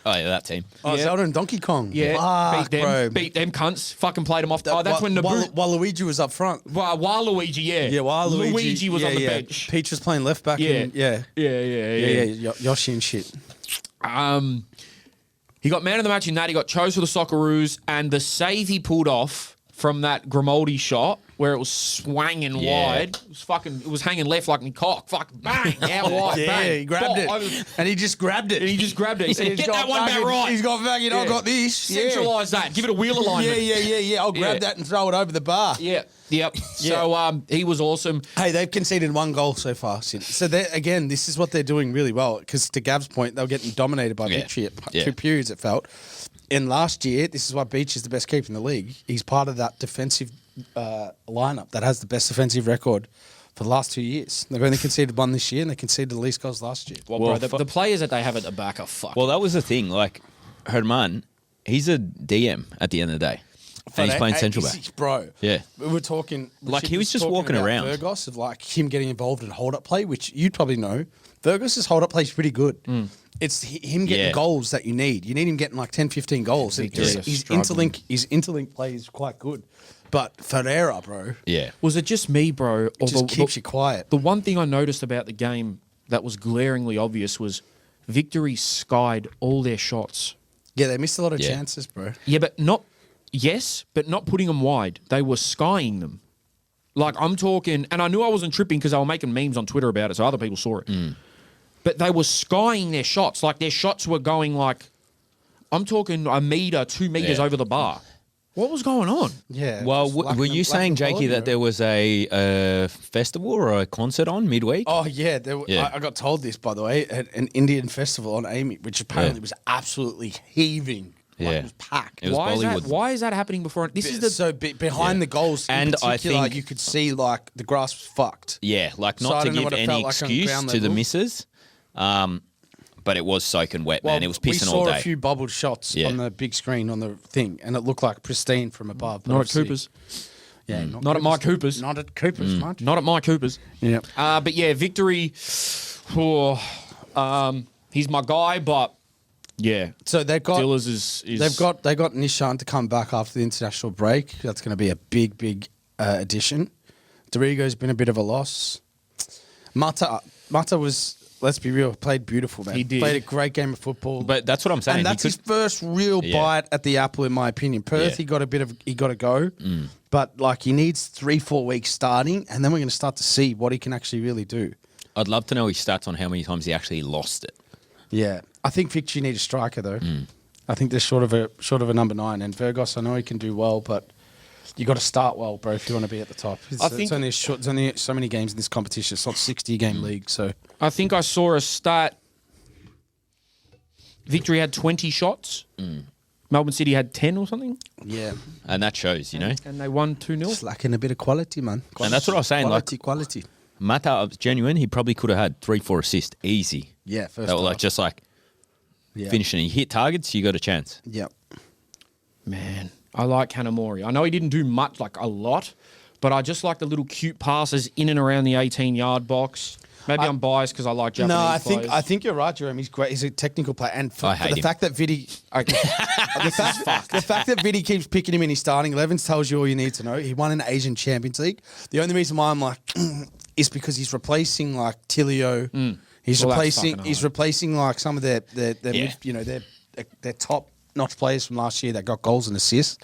Oh, yeah, that team. Oh, Yeah. Zelda and Donkey Kong. Yeah, Fuck, bro. beat them cunts. Fucking played them off. That's when Naboo... While Luigi was up front. Waluigi, yeah. Yeah, while Luigi was on the bench. Peach was playing left back. Yeah. And, yeah. Yeah. Yoshi and shit. He got man of the match in that. He got chose for the Socceroos, and the save he pulled off from that Grimaldi shot where it was swanging Yeah. wide. It was hanging left like me cock. Fuck, bang, out wide, Yeah, bang. he grabbed Ball, it. And he just grabbed it. And he just grabbed it. He said, get that one back right. He's got back, I got this. Centralise that. Give it a wheel alignment. Yeah. I'll grab Yeah. that and throw it over the bar. Yeah. Yep. So he was awesome. Hey, they've conceded 1 goal so far. So again, this is what they're doing really well. Because to Gav's point, they were getting dominated by Yeah. Victory at Yeah. 2 periods, it felt. And last year, this is why Beach is the best keeper in the league. He's part of that defensive lineup that has the best defensive record for the last 2 years. They've only conceded 1 this year, and they conceded the least goals last year. Well, Well, bro, the players that they have at the back are fucked. Well, that was the thing. Like, Herman, he's a DM at the end of the day. And he's playing central back. Bro. Yeah. We were talking... Like, he was just talking walking about around. Fergus, of like him getting involved in hold-up play, which you'd probably know. Fergus's hold-up play is pretty good. It's him getting Yeah. goals that you need. You need him getting like 10, 15 goals. And Victory is his struggling. interlink play is quite good. But Ferreira, bro, Yeah. was it just me, bro? Or just keeps you quiet. The one thing I noticed about the game that was glaringly obvious was Victory skied all their shots. Yeah, they missed a lot of Yeah. chances, bro. Yeah, but not... Yes, but not putting them wide. They were skying them. Like, I'm talking, and I knew I wasn't tripping because they were making memes on Twitter about it, so other people saw it. But they were skying their shots. Like, their shots were going like, I'm talking a metre, 2 metres over the bar. What was going on? Yeah. Well, just lack were of- you lack saying, of Jakey, quality, that bro. there was a festival or a concert on midweek? Oh yeah, Yeah. I got told this, by the way, at an Indian festival on Amy, which apparently was absolutely heaving. Like, Yeah. it was packed. It was Bollywood. Why is that happening before? This is the so behind the goals, And in I particular, think- you could see like the grass was fucked. Yeah, like So I not to don't know give what it any felt like on excuse ground to the level. misses, but it was soaking wet, man. It was pissing we all saw day. a few bubbled shots Yeah. on the big screen on the thing, and it looked like pristine from above. but not at obviously- Cooper's. Yeah, Not at Mike Cooper's. Not at Cooper's, much. Not at Mike Cooper's. Yeah. But yeah, victory. He's my guy, but yeah, So they've got Dillers is they got Nishan to come back after the international break. That's going to be a big addition. Dorigo's been a bit of a loss. Mata was, let's be real, played beautiful, man. He did. Played a great game of football. But that's what I'm saying. and that's He his could- first real Yeah. bite at the apple, in my opinion. Perth, Yeah. he got to go, but like he needs 3-4 weeks starting, and then we're going to start to see what he can actually really do. I'd love to know his stats on how many times he actually lost it. Yeah, I think Victory need a striker though. I think they're short of a number 9, and Virgos, I know he can do well, but you got to start well, bro, if you want to be at the top. It's only it's only so many games in this competition. It's not 60-game league, so I think I saw a stat. Victory had 20 shots. Melbourne City had 10 or something, yeah, And that shows, you know. and they won 2-0. just lacking a bit of quality, man. And that's what I was saying, like- quality. Mata was genuine. He probably could have had 3-4 assists easy. Yeah, first That were like half. just like Yeah. finishing. You hit targets, you got a chance. Yeah. Man, I like Kanamori. I know he didn't do much, like a lot, but I just like the little cute passes in and around the 18-yard box. Maybe I'm biased because I like Japanese No, players. I think you're right, Jerome. He's great. He's a technical player, and I for hate the him. fact that Vidi, the fact that Vidi keeps picking him in his starting 11s tells you all you need to know. He won an Asian Champions League. The only reason why I'm like is because he's replacing like Tilio. He's Well, that's fucking replacing like some of their Yeah. their top notch players from last year that got goals and assists.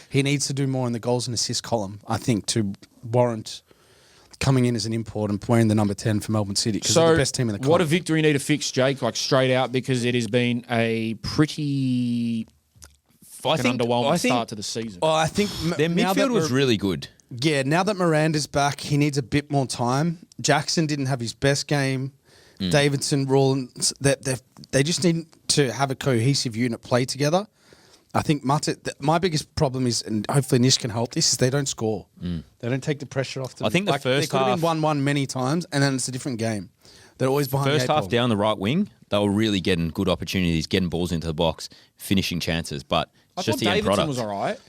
He needs to do more in the goals and assist column, I think, to warrant coming in as an import and wearing the number 10 for Melbourne City because they're the best team in the what comp. a Victory need to fix, Jake, like straight out, because it has been a pretty fucking underwhelming start to the season. Well, I think Their now that midfield was Mir- really good. Yeah, now that Miranda's back, he needs a bit more time. Jackson didn't have his best game. Davidson, Rawlins, they just need to have a cohesive unit play together. I think my biggest problem is, and hopefully Nish can help this, is they don't score. They don't take the pressure off them. I think the first they could have half- been 1-1 many times, and then it's a different game. They're always behind First the eight half ball. down the right wing, they were really getting good opportunities, getting balls into the box, finishing chances, but I it's just thought the end Davidson product. was all right.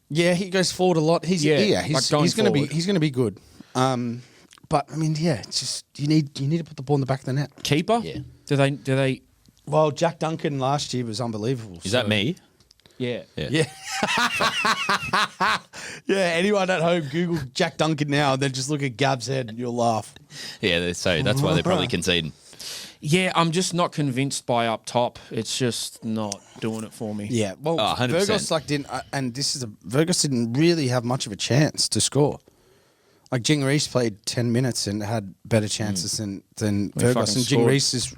Yeah, he goes forward a lot. He's like going forward. he's gonna be good. But I mean, yeah, it's just you need to put the ball in the back of the net. Keeper? Yeah. Do they? Well, Jack Duncan last year was unbelievable. Is that so- me? Yeah. Yeah. Yeah, anyone at home, Google Jack Duncan now and then just look at Gab's head and you'll laugh. Yeah, so that's why they're probably conceding. Yeah, I'm just not convinced by up top. It's just not doing it for me. Yeah, well, 100%. Virgos Virgos didn't really have much of a chance to score. Like Jing Reese played 10 minutes and had better chances than fucking Virgos, and Jing scored. Reese is,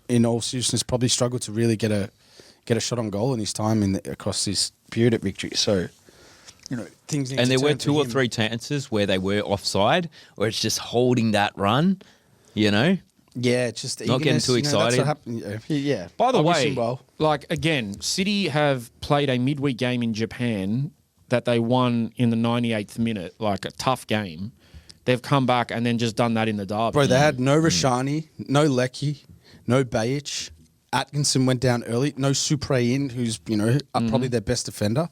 in all seriousness, probably struggled to really get a shot on goal in his time across this period at Victory. So, things need And to there were turn for 2 or him. 3 chances where they were offside, where it's just holding that run, Yeah, it's just Not getting eagerness, too That's excited. what happened. Yeah. By the I wish way, him well. like again, City have played a midweek game in Japan that they won in the 98th minute, like a tough game. They've come back and then just done that in the derby. Bro, they had no Rashani, no Lecky, no Bajic. Atkinson went down early. No Supre in, who's probably their best defender.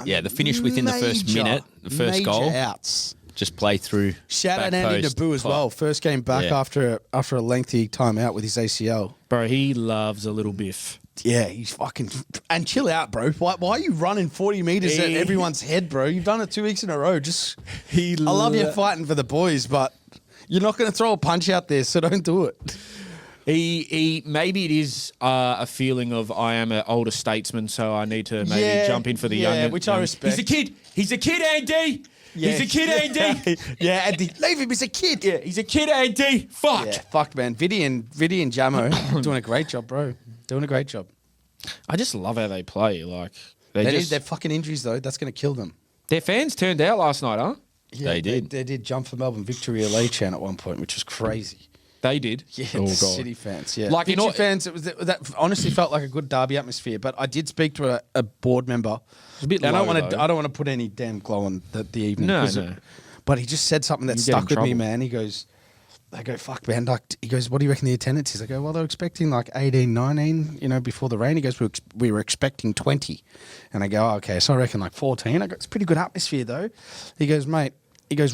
Yeah, the finish within the first minute, the first major goal. outs. just play through. Shout out back Andy post, Naboo as pop. well. First game back Yeah. after a lengthy time out with his ACL. Bro, he loves a little biff. Yeah, he's fucking... And chill out, bro. Why are you running 40 metres at He- everyone's head, bro? You've done it 2 weeks in a row. Just... He I love you fighting for the boys, but you're not going to throw a punch out there, so don't do it. He maybe it is a feeling of I am an older statesman, so I need to maybe Yeah, jump in for the yeah, young. which I respect. He's a kid. He's a kid, Andy. He's a kid, Andy. Yeah, Andy, leave him. He's a kid. Yeah, he's a kid, Andy. Fuck. Yeah, fuck, man. Viddy and Jamo doing a great job, bro. Doing a great job. I just love how they play. Like Their fucking injuries, though. That's going to kill them. their fans turned out last night, huh? Yeah, They did. They did jump for Melbourne Victory LA chant at one point, which was crazy. They did. Yeah, Oh, the God. City fans. Yeah, Like, Victory fans. It was that honestly felt like a good derby atmosphere. But I did speak to a board member. a bit I low, don't want though. to. I don't want to put any damn glow on the evening. No, 'cause no. But he just said something that You get in stuck with me, trouble. man. He goes, I go, fuck, man. Like, he goes, what do you reckon the attendance is? I go, well, they're expecting like 18, 19, before the rain. He goes, we were expecting 20. And I go, oh, okay, so I reckon like 14. I go, it's a pretty good atmosphere, though. He goes, mate,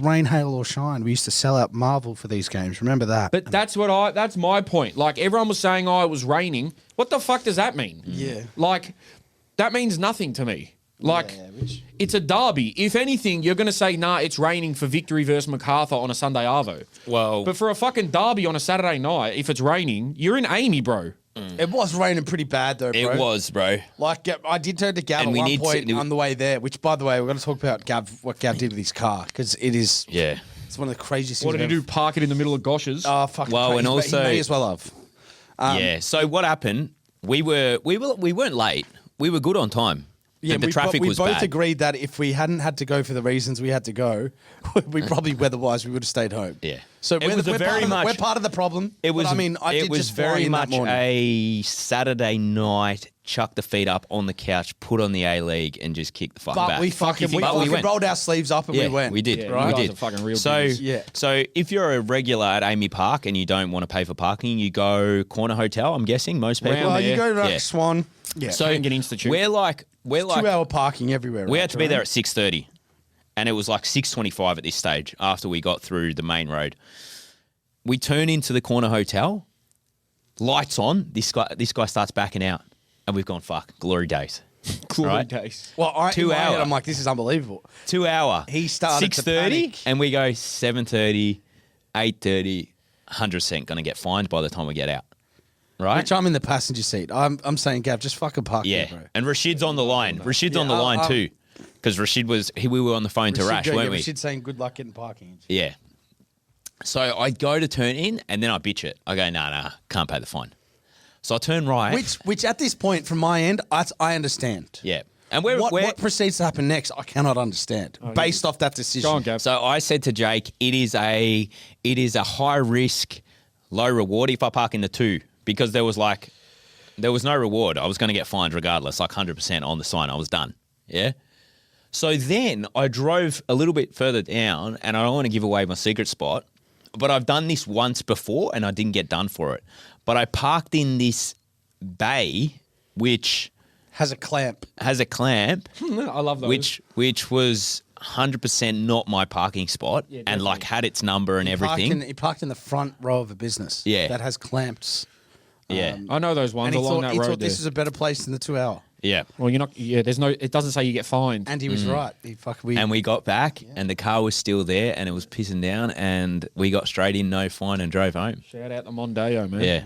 rain, hail, or shine. We used to sell out Marvel for these games. Remember that? But that's my point. Like, everyone was saying, oh, it was raining. What the fuck does that mean? Yeah. Like, that means nothing to me. Like, Yeah, it's a derby. If anything, you're going to say, nah, it's raining for Victory versus MacArthur on a Sunday Arvo. Well, But for a fucking derby on a Saturday night, if it's raining, you're in Amy, bro. It was raining pretty bad, though, bro. it was, bro. Like, I did turn to Gav And at we one need to point do- on the way there, which, by the way, we're going to talk about what Gav did with his car, because it is... Yeah. It's one of the craziest things. What did he do? Park it in the middle of Gosh's? Oh, fucking Well, crazy. and But also- he may as well have. Yeah. So what happened? We weren't late. We were good on time. Yeah, and the traffic we was both bad. agreed that if we hadn't had to go for the reasons we had to go, we probably weather-wise we would have stayed home. Yeah. So It we're, was a we're, very part of, much- we're part of the problem. It was. But, I mean, I it did was just fly very in that much morning. a Saturday night. Chuck the feet up on the couch, put on the A League, and just kick the fuck But back. we fucking But we went. rolled our sleeves up and Yeah, we went. we did. Yeah, we you guys did. are fucking real so, dudes. Yeah. so if you're a regular at Amy Park and you don't want to pay for parking, you go corner hotel. I'm guessing most people. Round Well, there. you go to Yeah. Swan. Yeah. So Can't get Institute. we're like 2-hour parking everywhere. we right, had to be Jerome? there at 6:30, and it was like 6:25 at this stage after we got through the main road. We turn into the corner hotel, lights on. This guy starts backing out, and we've gone fuck glory days. Glory right. days. Well, in 2 my head, hour. I'm like, this is unbelievable. 2 hour. He started to 6:30, panic. and we go 7:30, 8:30. 100% going to get fined by the time we get out. Right? Which I'm in the passenger seat. I'm saying, Gav, just fucking park Yeah, there, bro. and Rashid's on the line. Rashid's Yeah, on the line too, because Rashid we were on the phone to Rash, weren't we? Rashid saying good luck getting parking. Yeah. So I go to turn in, and then I bitch it. I go, nah, can't pay the fine. So I turn right. Which at this point, from my end, I understand. Yeah, and we're What proceeds to happen next, I cannot understand based off that decision. Go on, Gav. So I said to Jake, it is a high risk, low reward if I park in the 2, because there was no reward. I was going to get fined regardless, like 100% on the sign. I was done. Yeah. So then I drove a little bit further down, and I don't want to give away my secret spot, but I've done this once before and I didn't get done for it. But I parked in this bay, which Has a clamp. has a clamp, I love those. which was 100% not my parking spot, Yeah, and like had its number and everything. He parked in the front row of a business. Yeah. That has clamps. Yeah, I know those ones And he along thought, that he road thought there. this is a better place than the 2 hour. yeah. Well, you're not. Yeah, there's no. It doesn't say you get fined. And he was right. And we got back, and the car was still there, and it was pissing down, and we got straight in, no fine, and drove home. Shout out to Mondeo, man.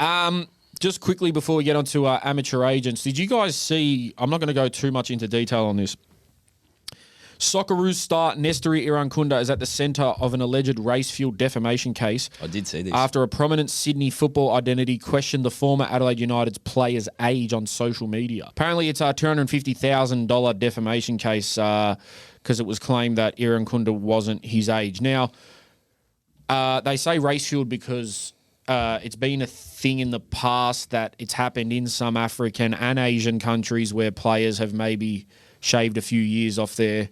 Yeah. Just quickly before we get on to amateur agents, did you guys see? I'm not going to go too much into detail on this. Socceroos star Nestori Irankunda is at the centre of an alleged race-fueled defamation case. I did see this. After a prominent Sydney football identity questioned the former Adelaide United's player's age on social media. Apparently, it's a $250,000 defamation case because it was claimed that Irankunda wasn't his age. Now, they say race-fueled because it's been a thing in the past that it's happened in some African and Asian countries where players have maybe shaved a few years off their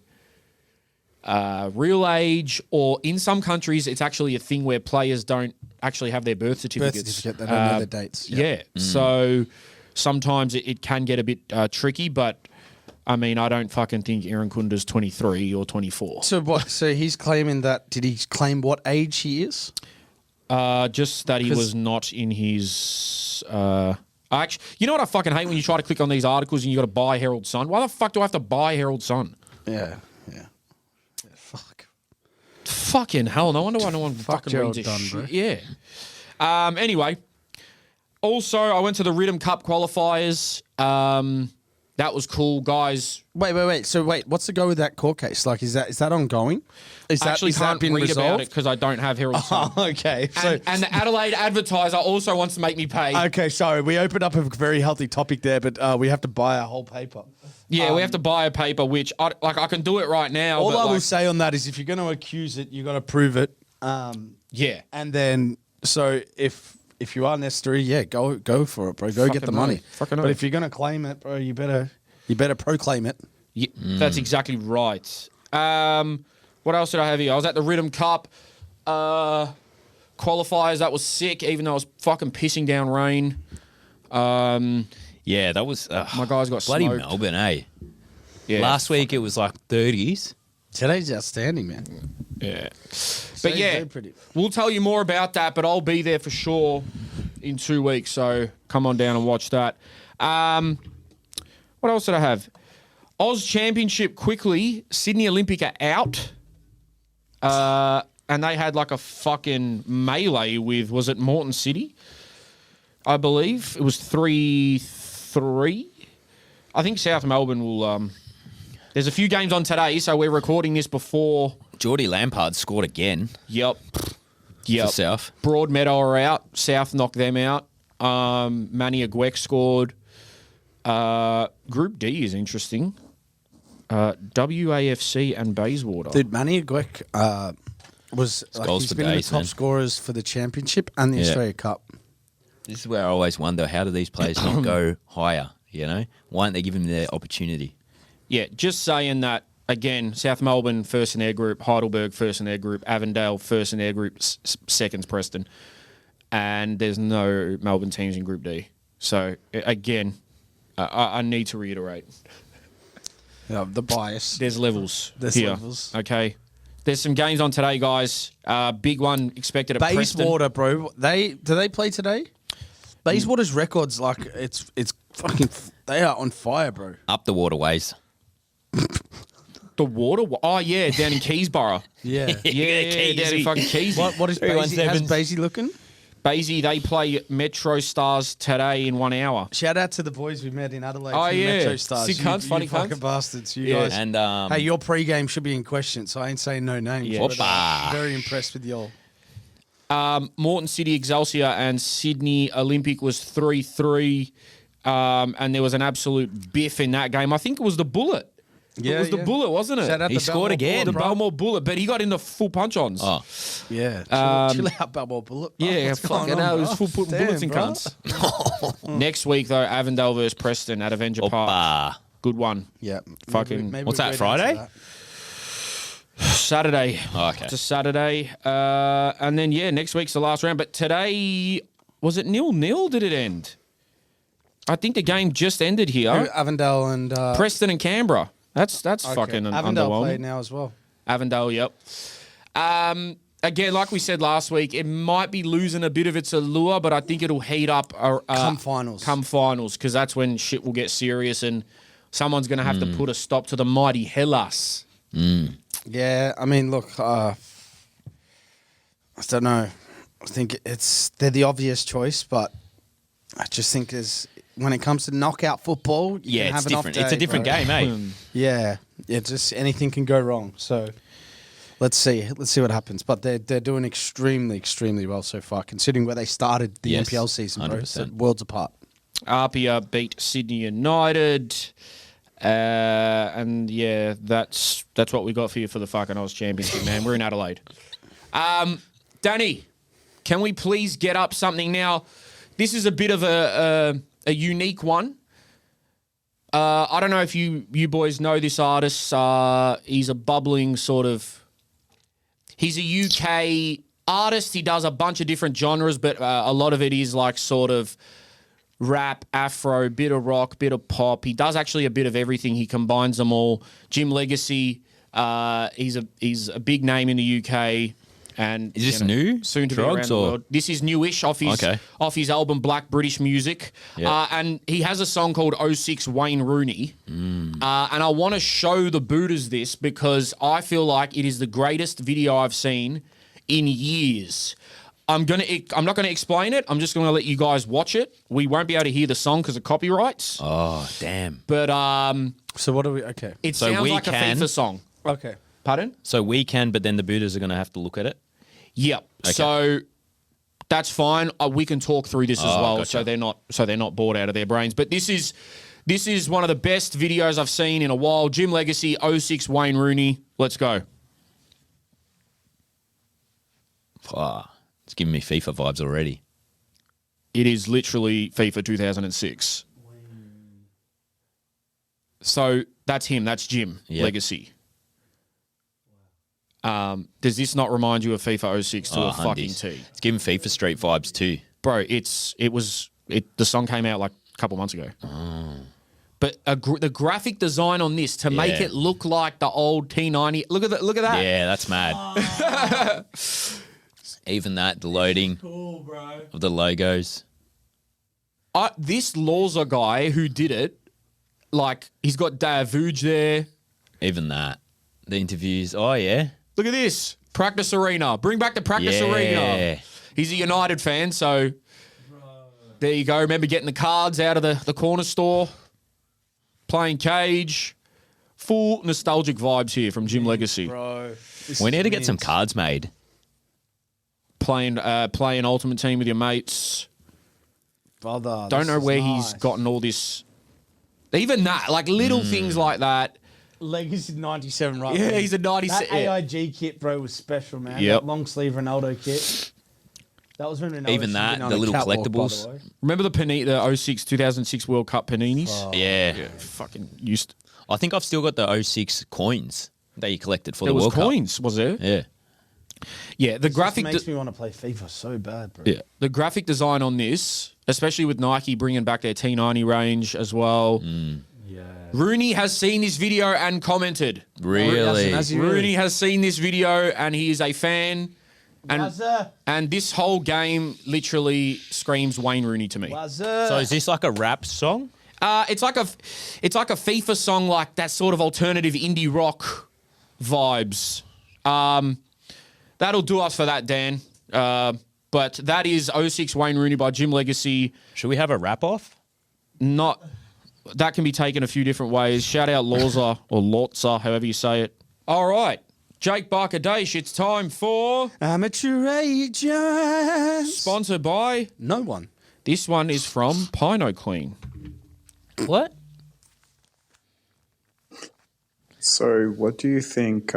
real age, or in some countries it's actually a thing where players don't actually have their birth certificates. They don't know their dates. Yeah. So sometimes it can get a bit tricky, but I mean, I don't fucking think Irankunda's 23 or 24. So what? So he's claiming that. Did he claim what age he is? Just that he was not in his. Actually, you know what I fucking hate when you try to click on these articles and you got to buy Herald Sun. Why the fuck do I have to buy Herald Sun? Yeah. Fuck. Fucking hell! No wonder why no one fucking Gerald reads this Dunn, shit. Yeah. Anyway, also I went to the Rhythm Cup qualifiers. That that was cool, guys. Wait. So what's the go with that court case? Like, is that ongoing? I actually can't been read about resolved? it because I don't have Herald Sun. Oh, okay. So And the Adelaide Advertiser also wants to make me pay. okay, sorry, we opened up a very healthy topic there, but we have to buy a whole paper. Yeah, we have to buy a paper, which I can do it right now. All but I will like, say on that is, if you're going to accuse it, you got to prove it. yeah. And then, so if you are necessary, yeah, go for it, bro. Go get the Fucking money. oath. Fucking But oath. if you're going to claim it, bro, you better proclaim it. Yeah, that's exactly right. What else did I have here? I was at the Rhythm Cup qualifiers. That was sick, even though it was fucking pissing down rain. Yeah, that was My guys got bloody smoked. Melbourne, eh? Yeah. Last week it was like 30s. Today's outstanding, man. Yeah. But Today's yeah, very pretty. we'll tell you more about that, but I'll be there for sure in 2 weeks. So come on down and watch that. What else did I have? Oz Championship quickly. Sydney Olympic are out. And they had like a fucking melee with, was it Moreton City? I believe. It was 3-3. I think South Melbourne will... there's a few games on today, so we're recording this before... Geordie Lampard scored again Yep. for South. Broadmeadow are out. South knocked them out. Manny Agwek scored. Group D is interesting. WAFC and Bayswater. Dude, Manny Agwek was like, goals he's for been in the days, top man. scorers for the championship and the Yeah. Australia Cup. This is where I always wonder, how do these players not go higher, you know? Why don't they give them their opportunity? Yeah, just saying that, again, South Melbourne first in their group, Heidelberg first in their group, Avondale first in their group, second's Preston. And there's no Melbourne teams in Group D. So, again, I need to reiterate. Yeah, the bias. There's levels There's here. levels. Okay. There's some games on today, guys. Big one expected at Preston. Bayswater, bro. Do they play today? Bayswater's records, like, it's fucking, they are on fire, bro. Up the waterways. The water? Oh, yeah, down in Keysborough. Yeah. Yeah, down in Keysy. fucking Keysy. What is Basie? How's 317s. Basie looking? Basie, they play Metro Stars today in 1 hour. Shout out to the boys we met in Adelaide. Oh, from yeah. Metro Stars. Sick cunts, funny fucking cunts. bastards. You Yeah. guys. And Hey, your pre-game should be in question, so I ain't saying no names. Yeah. but, Whoppa. very impressed with y'all. Moreton City Excelsior and Sydney Olympic was 3-3. And there was an absolute biff in that game. I think it was the Bullet. Yeah, it was the yeah. Bullet, wasn't it? Shout out He to scored Belmore again. Bullet, The bro. Belmore Bullet, but he got in the full punch-ons. Oh, Yeah, chill out, Belmore Bullet. bro. Yeah, What's fucking going on, hell. He bro? was full putting Damn, bullets in bro. cunts. Next week, though, Avondale versus Preston at Avenger Park. Oppa. Good one. Yeah. Fucking- Maybe What's we that, go down to Friday? that. Saturday. Oh, okay. It's a Saturday. And then, yeah, next week's the last round. But today, was it 0-0? Did it end? I think the game just ended here. Avondale and Preston and Canberra. That's okay. fucking Avondale underwhelming. played now as well. Avondale, yep. Again, like we said last week, it might be losing a bit of its allure, but I think it'll heat up Come finals. Come finals, because that's when shit will get serious and someone's going to have to put a stop to the mighty Hellas. Yeah, I mean, look, I don't know. I think they're the obvious choice, but I just think when it comes to knockout football, you Yeah, can it's have an off different. day, It's a different bro. game, eh? Yeah, just anything can go wrong. So let's see what happens. But they're doing extremely, extremely well so far, considering where they started the Yes, NPL season, bro. 100%. So worlds apart. Apia beat Sydney United. And yeah, that's what we got for you for the fucking Oz Championship, man. We're in Adelaide. Danny, can we please get up something now? This is a bit of a unique one. I don't know if you boys know this artist. He's a bubbling sort of... He's a UK artist. He does a bunch of different genres, but a lot of it is like sort of rap, afro, bit of rock, bit of pop. He does actually a bit of everything. He combines them all. Jim Legacy, he's a big name in the UK. And Is this new? Soon to be Drugs around the or- world. This is newish off his album Black British Music. Yeah. And he has a song called 06 Wayne Rooney. And I want to show the Buddhas this because I feel like it is the greatest video I've seen in years. I'm not gonna explain it. I'm just gonna let you guys watch it. We won't be able to hear the song because of copyrights. Oh, damn. But So what do we? Okay. it So sounds we like can- a FIFA song. Okay. Pardon? So we can, but then the booters are going to have to look at it. Yep. Okay. So that's fine. We can talk through this as well, gotcha. so they're not bored out of their brains. But this is one of the best videos I've seen in a while. Jim Legacy, 06 Wayne Rooney. Let's go. It's giving me FIFA vibes already. It is literally FIFA 2006. So that's him. That's Jim Yep. Legacy. Does this not remind you of FIFA 06 to a fucking Hundies. T? It's giving FIFA Street vibes too. Bro, the song came out like a couple months ago. But the graphic design on this to make Yeah. it look like the old T90. Look at that. Yeah, that's mad. Even that, the loading of the logos. This Lawser guy who did it, like he's got Davuj there. Even that. The interviews. Oh, yeah. Look at this. Practice arena. Bring back the practice Yeah. arena. He's a United fan, so there you go. Remember getting the cards out of the corner store, playing cage. Full nostalgic vibes here from Jim Legacy. Bro. We need to get some cards made. Playing Ultimate Team with your mates. Brother. Don't this know is where nice. he's gotten all this. Even that, like little things like that. Legacy 97, right? Yeah, he's a 97. That AIG kit, bro, was special, man. Yep. That long sleeve Ronaldo kit. That was when Ronaldo Even should that, have been on the a little catwalk, by collectibles. the way. Remember the 06, 2006 World Cup paninis? Yeah. Fucking used. I think I've still got the 06 coins that you collected for There the was World coins, was there? Cup. Yeah. Yeah, the It graphic. makes me want to play FIFA so bad, bro. Yeah, the graphic design on this, especially with Nike bringing back their T90 range as well. Yeah. Rooney has seen this video and commented. Really? Has he Rooney has seen this video and he is a fan. And Wazza. and this whole game literally screams Wayne Rooney to me. Wazza. So is this like a rap song? It's like a FIFA song, like that sort of alternative indie rock vibes. That'll do us for that, Dan. But that is 06 Wayne Rooney by Jim Legacy. Should we have a rap off? That can be taken a few different ways. Shout out Lawser or Lotzer, however you say it. All right. Jake Barker-Dash, it's time for... Amateur agents. Sponsored by... No one. This one is from Pino Queen. What? So, what do you think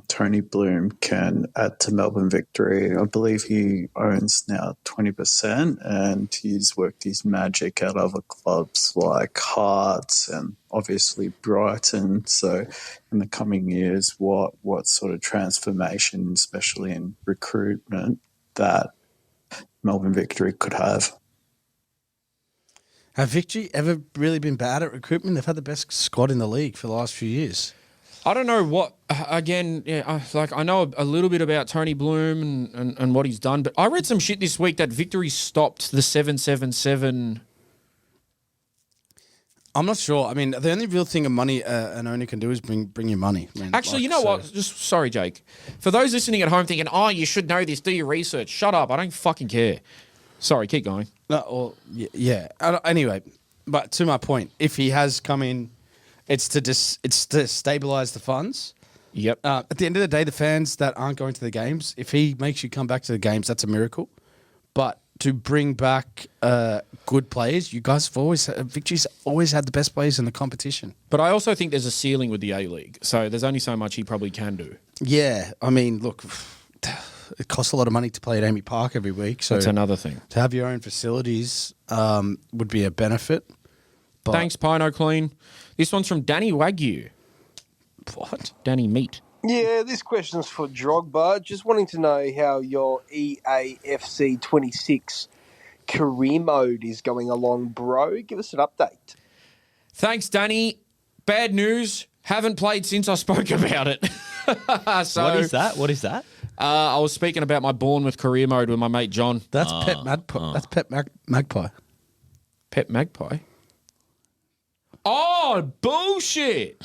Tony Bloom can add to Melbourne victory? I believe he owns now 20%, and he's worked his magic at other clubs like Hearts and obviously Brighton. So, in the coming years, what sort of transformation, especially in recruitment, that Melbourne victory could have? Have Victory ever really been bad at recruitment? They've had the best squad in the league for the last few years. I don't know what, again, I know a little bit about Tony Bloom and what he's done, but I read some shit this week that Victory stopped the 777. I'm not sure. I mean, the only real thing an owner can do is bring you money. I mean, Actually, like, you know so- what? Just sorry, Jake. For those listening at home thinking, oh, you should know this, do your research. Shut up. I don't fucking care. Sorry, keep going. No, well, yeah. Anyway, but to my point, if he has come in, it's to stabilize the funds. Yep. At the end of the day, the fans that aren't going to the games, if he makes you come back to the games, that's a miracle. But to bring back good players, you guys have Victory's always had the best players in the competition. But I also think there's a ceiling with the A-League. So there's only so much he probably can do. Yeah, I mean, look, it costs a lot of money to play at Amy Park every week. So That's another thing. to have your own facilities would be a benefit. But Thanks, Pino Clean. This one's from Danny Wagyu. What? Danny Meat. Yeah, this question's for Drogba. Just wanting to know how your EAFC 26 career mode is going along, bro. Give us an update. Thanks, Danny. Bad news. Haven't played since I spoke about it. So, What is that? What is that? I was speaking about my Bournemouth career mode with my mate John. That's That's Pet Magpie. Pet Magpie. Oh, bullshit.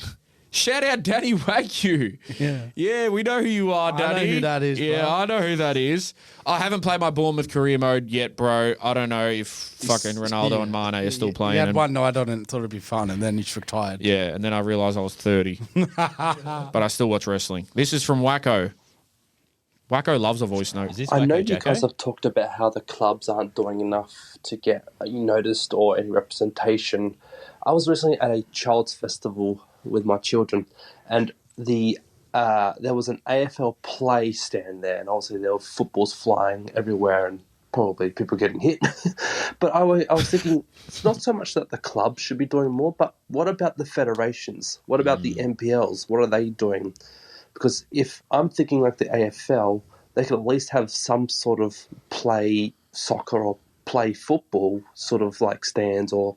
Shout out Danny Wagyu. Yeah, we know who you are, Danny. I know who that is, Yeah, bro. I know who that is. I haven't played my Bournemouth career mode yet, bro. I don't know if fucking Ronaldo and Mane are still playing. He had and- one night on it and thought it'd be fun, and then he's retired. Yeah, and then I realised I was 30. But I still watch wrestling. This is from Wacko. Wacko loves a voice note. Is this I know Wacko you Jacko? guys have talked about how the clubs aren't doing enough to get noticed or any representation. I was recently at a child's festival with my children, and there was an AFL play stand there, and obviously there were footballs flying everywhere and probably people getting hit. But I was thinking, it's not so much that the clubs should be doing more, but what about the federations? What about the NPLs? What are they doing? Because if I'm thinking like the AFL, they could at least have some sort of play soccer or play football sort of like stands or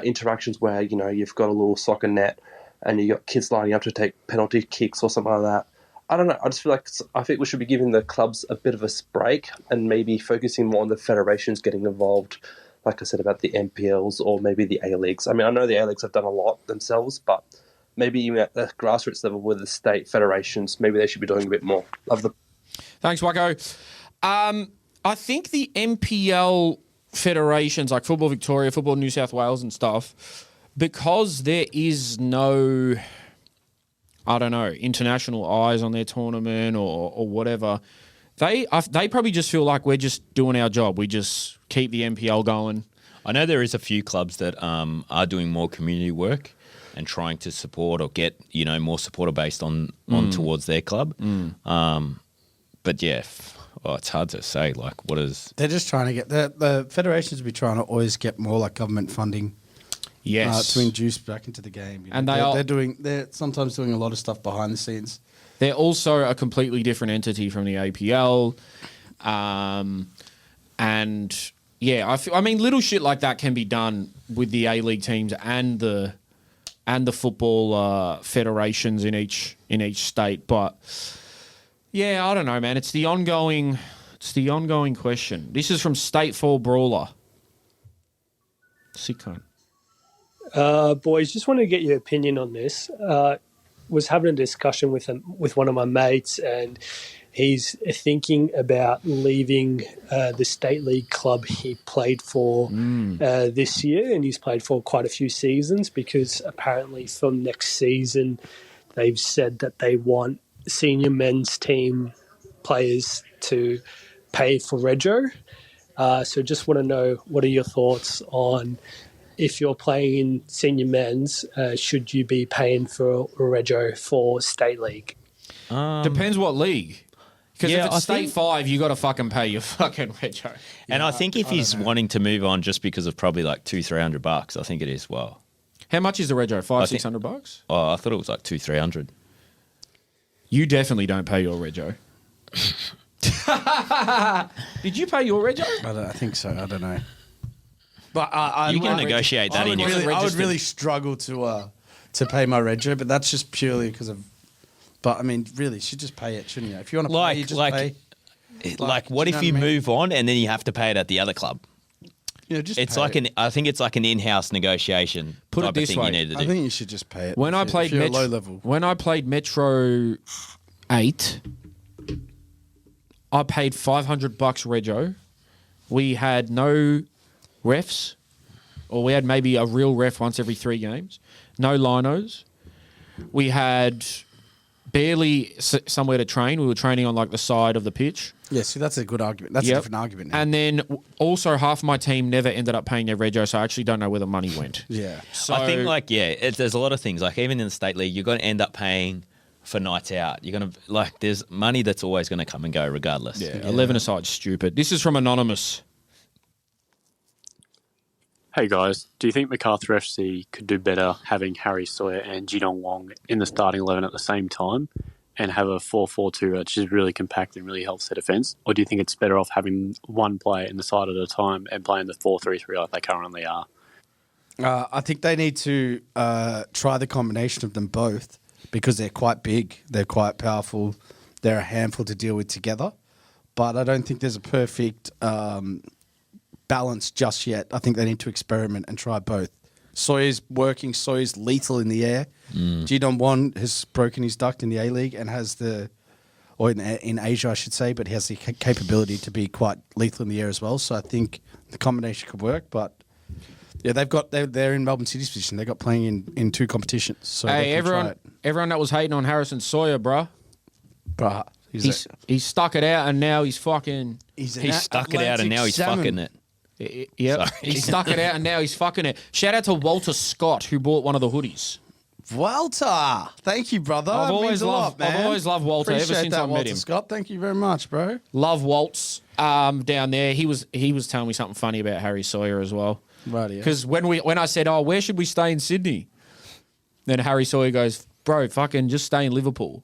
interactions where, you've got a little soccer net and you got kids lining up to take penalty kicks or something like that. I don't know. I just feel like I think we should be giving the clubs a bit of a break and maybe focusing more on the federations getting involved, like I said, about the NPLs or maybe the A-Leagues. I mean, I know the A-Leagues have done a lot themselves, but maybe even at the grassroots level with the state federations, maybe they should be doing a bit more. Love the... Thanks, Wacko. I think the NPL federations, like Football Victoria, Football New South Wales and stuff, because there is no, I don't know, international eyes on their tournament or whatever, they probably just feel like we're just doing our job. We just keep the NPL going. I know there is a few clubs that are doing more community work and trying to support or get, more supporter based on towards their club. But yeah, it's hard to say. Like, what is... They're just trying to get... The federations will be trying to always get more like government funding. Yes. To induce back into the game. And they're sometimes doing a lot of stuff behind the scenes. They're also a completely different entity from the APL. And yeah, I mean, little shit like that can be done with the A-League teams and the football federations in each state. But yeah, I don't know, man. It's the ongoing question. This is from Statefall Brawler. Sick cunt. Boys, just wanted to get your opinion on this. Was having a discussion with one of my mates, and he's thinking about leaving the state league club he played for this year, and he's played for quite a few seasons, because apparently from next season they've said that they want senior men's team players to pay for rego. So just want to know, what are your thoughts on, if you're playing in senior men's, should you be paying for a rego for state league? Depends what league. Because if it's state 5, you got to fucking pay your fucking rego. And I think if he's wanting to move on just because of probably like $200-300, I think it is well. How much is the rego? $500-600? Oh, I thought it was like $200-300. You definitely don't pay your rego. Did you pay your rego? I think so. I don't know. But You can negotiate that in your... I would really struggle to pay my rego, but that's just purely because of... But, I mean, really, you should just pay it, shouldn't you? If you want to pay, you just pay. Like, what if you move on and then you have to pay it at the other club? Just It's pay like it. I think it's like an in-house negotiation Put it type this of thing way. you need to do. I think you should just pay it. When I if played you're low level. When I played Metro 8, I paid $500 rego. We had no refs, or we had maybe a real ref once every 3 games. No linos. We had barely somewhere to train. We were training on like the side of the pitch. Yeah, see, that's a good argument. That's a different argument now. And then also half my team never ended up paying their rego, so I actually don't know where the money went. Yeah. So I think there's a lot of things. Like even in the state league, you're going to end up paying for nights out. You're going to there's money that's always going to come and go regardless. yeah, 11 aside, stupid. This is from Anonymous. Hey guys, do you think MacArthur FC could do better having Harry Sawyer and Jinong Wong in the starting 11 at the same time and have a 4-4-2 which is really compact and really helps their defence? Or do you think it's better off having one player in the side at a time and playing the 4-3-3 like they currently are? I think they need to try the combination of them both, because they're quite big, they're quite powerful, they're a handful to deal with together. But I don't think there's a perfect balance just yet. I think they need to experiment and try both. Sawyer's working. Sawyer's lethal in the air. Jidon Won has broken his duct in the A-League and has in Asia, I should say, but he has the capability to be quite lethal in the air as well. So I think the combination could work. But yeah, they're in Melbourne City's position. They got playing in 2 competitions. So Hey, everyone that was hating on Harrison Sawyer, bruh. Bruh, He's stuck it out and now he's fucking. He stuck it out and now he's fucking it. Yep. Sorry. He stuck it out and now he's fucking it. Shout out to Walter Scott who bought one of the hoodies. Walter, thank you, brother. I've always loved Walter Appreciate ever since that, I met Walter him. Scott, thank you very much, bro. Love Waltz down there. He was telling me something funny about Harry Sawyer as well. Right, yeah. Because when I said, "Oh, where should we stay in Sydney?" Then Harry Sawyer goes, "Bro, fucking just stay in Liverpool."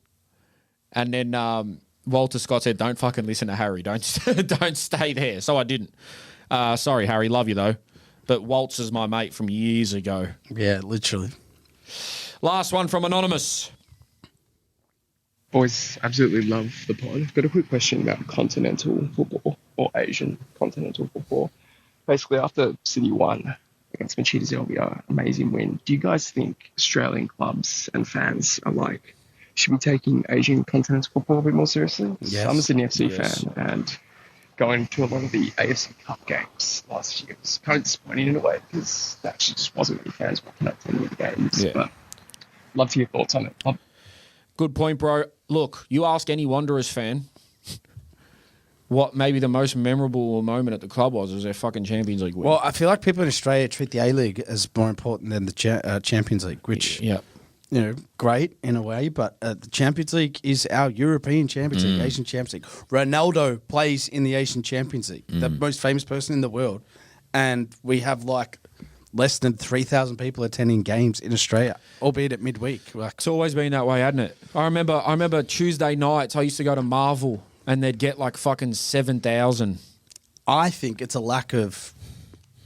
And then Walter Scott said, "Don't fucking listen to Harry. Don't stay there." So I didn't. Sorry, Harry. Love you though. But Waltz is my mate from years ago. Yeah, literally. Last one from Anonymous. Boys, absolutely love the pod. I've got a quick question about continental football or Asian continental football. Basically, after City won against Machida's Elvia, amazing win, do you guys think Australian clubs and fans alike should be taking Asian continental football a bit more seriously? Yes. I'm a Sydney FC fan, and going to a lot of the AFC Cup games last year was kind of disappointing in a way because there actually just wasn't many fans walking up to any of the games. Yeah. But love to hear thoughts on it. Good point, bro. Look, you ask any Wanderers fan what maybe the most memorable moment at the club was their fucking Champions League win. Well, I feel like people in Australia treat the A-League as more important than the Champions League, which, great in a way, but the Champions League is our European Champions League, Asian Champions League. Ronaldo plays in the Asian Champions League, the most famous person in the world, and we have like less than 3,000 people attending games in Australia, albeit at midweek. Like, It's always been that way, hasn't it? I remember Tuesday nights I used to go to Marvel and they'd get like fucking 7,000. I think it's a lack of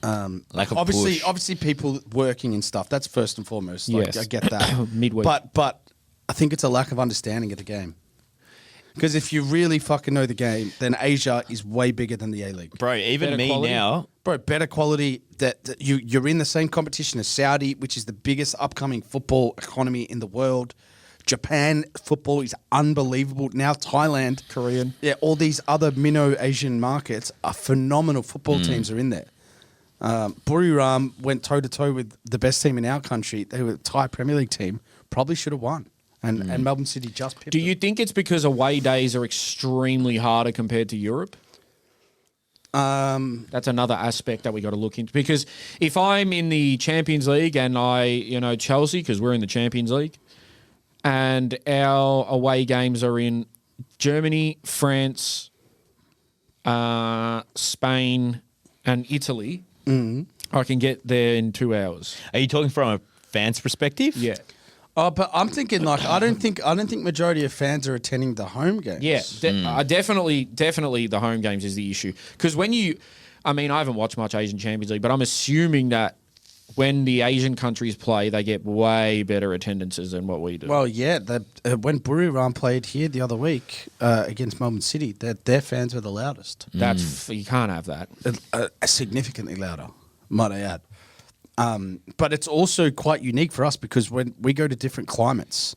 obviously people working and stuff. That's first and foremost. Like, Yes. I get that. Midweek. But I think it's a lack of understanding of the game. Because if you really fucking know the game, then Asia is way bigger than the A-League. Bro, even Better me quality? now, Bro, better quality. That you're in the same competition as Saudi, which is the biggest upcoming football economy in the world. Japan football is unbelievable. Now Thailand, Korean. yeah, all these other minnow Asian markets are phenomenal. Football teams are in there. Buriram went toe to toe with the best team in our country. They were a Thai Premier League team. Probably should have won. And Melbourne City just pipped Do them. you think it's because away days are extremely harder compared to Europe? That's another aspect that we got to look into. Because if I'm in the Champions League and Chelsea, because we're in the Champions League, and our away games are in Germany, France, Spain, and Italy, I can get there in 2 hours. are you talking from a fan's perspective? Yeah. Oh, but I'm thinking like I don't think majority of fans are attending the home games. Yeah, definitely the home games is the issue. Because I haven't watched much Asian Champions League, but I'm assuming that when the Asian countries play, they get way better attendances than what we do. Well, yeah. When Buriram played here the other week against Melbourne City, their fans were the loudest. You can't have that. Significantly louder, might I add. But it's also quite unique for us because when we go to different climates,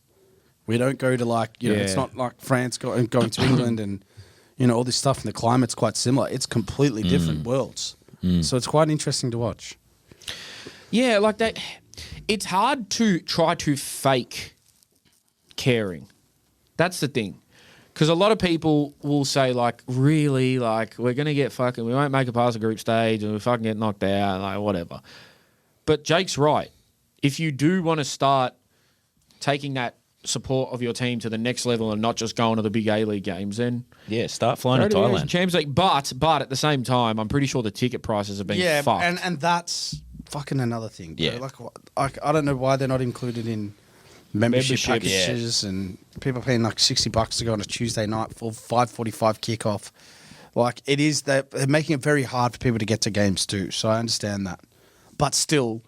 we don't go to it's not like France going to England and, all this stuff, and the climate's quite similar. It's completely different worlds. So it's quite interesting to watch. Yeah, like that. It's hard to try to fake caring. That's the thing. Because a lot of people will say, really, we're going to get we won't make it past the group stage and we fucking get knocked out, whatever. But Jake's right. If you do want to start taking that support of your team to the next level and not just going to the big A-League games, then Yeah, start flying go to to the Thailand. Champions League. But at the same time, I'm pretty sure the ticket prices have been fucked. and that's fucking another thing. Bro. Yeah. I don't know why they're not included in membership Membership, packages and people paying $60 to go on a Tuesday night for 5:45 kickoff. They're making it very hard for people to get to games too. So I understand that. But still,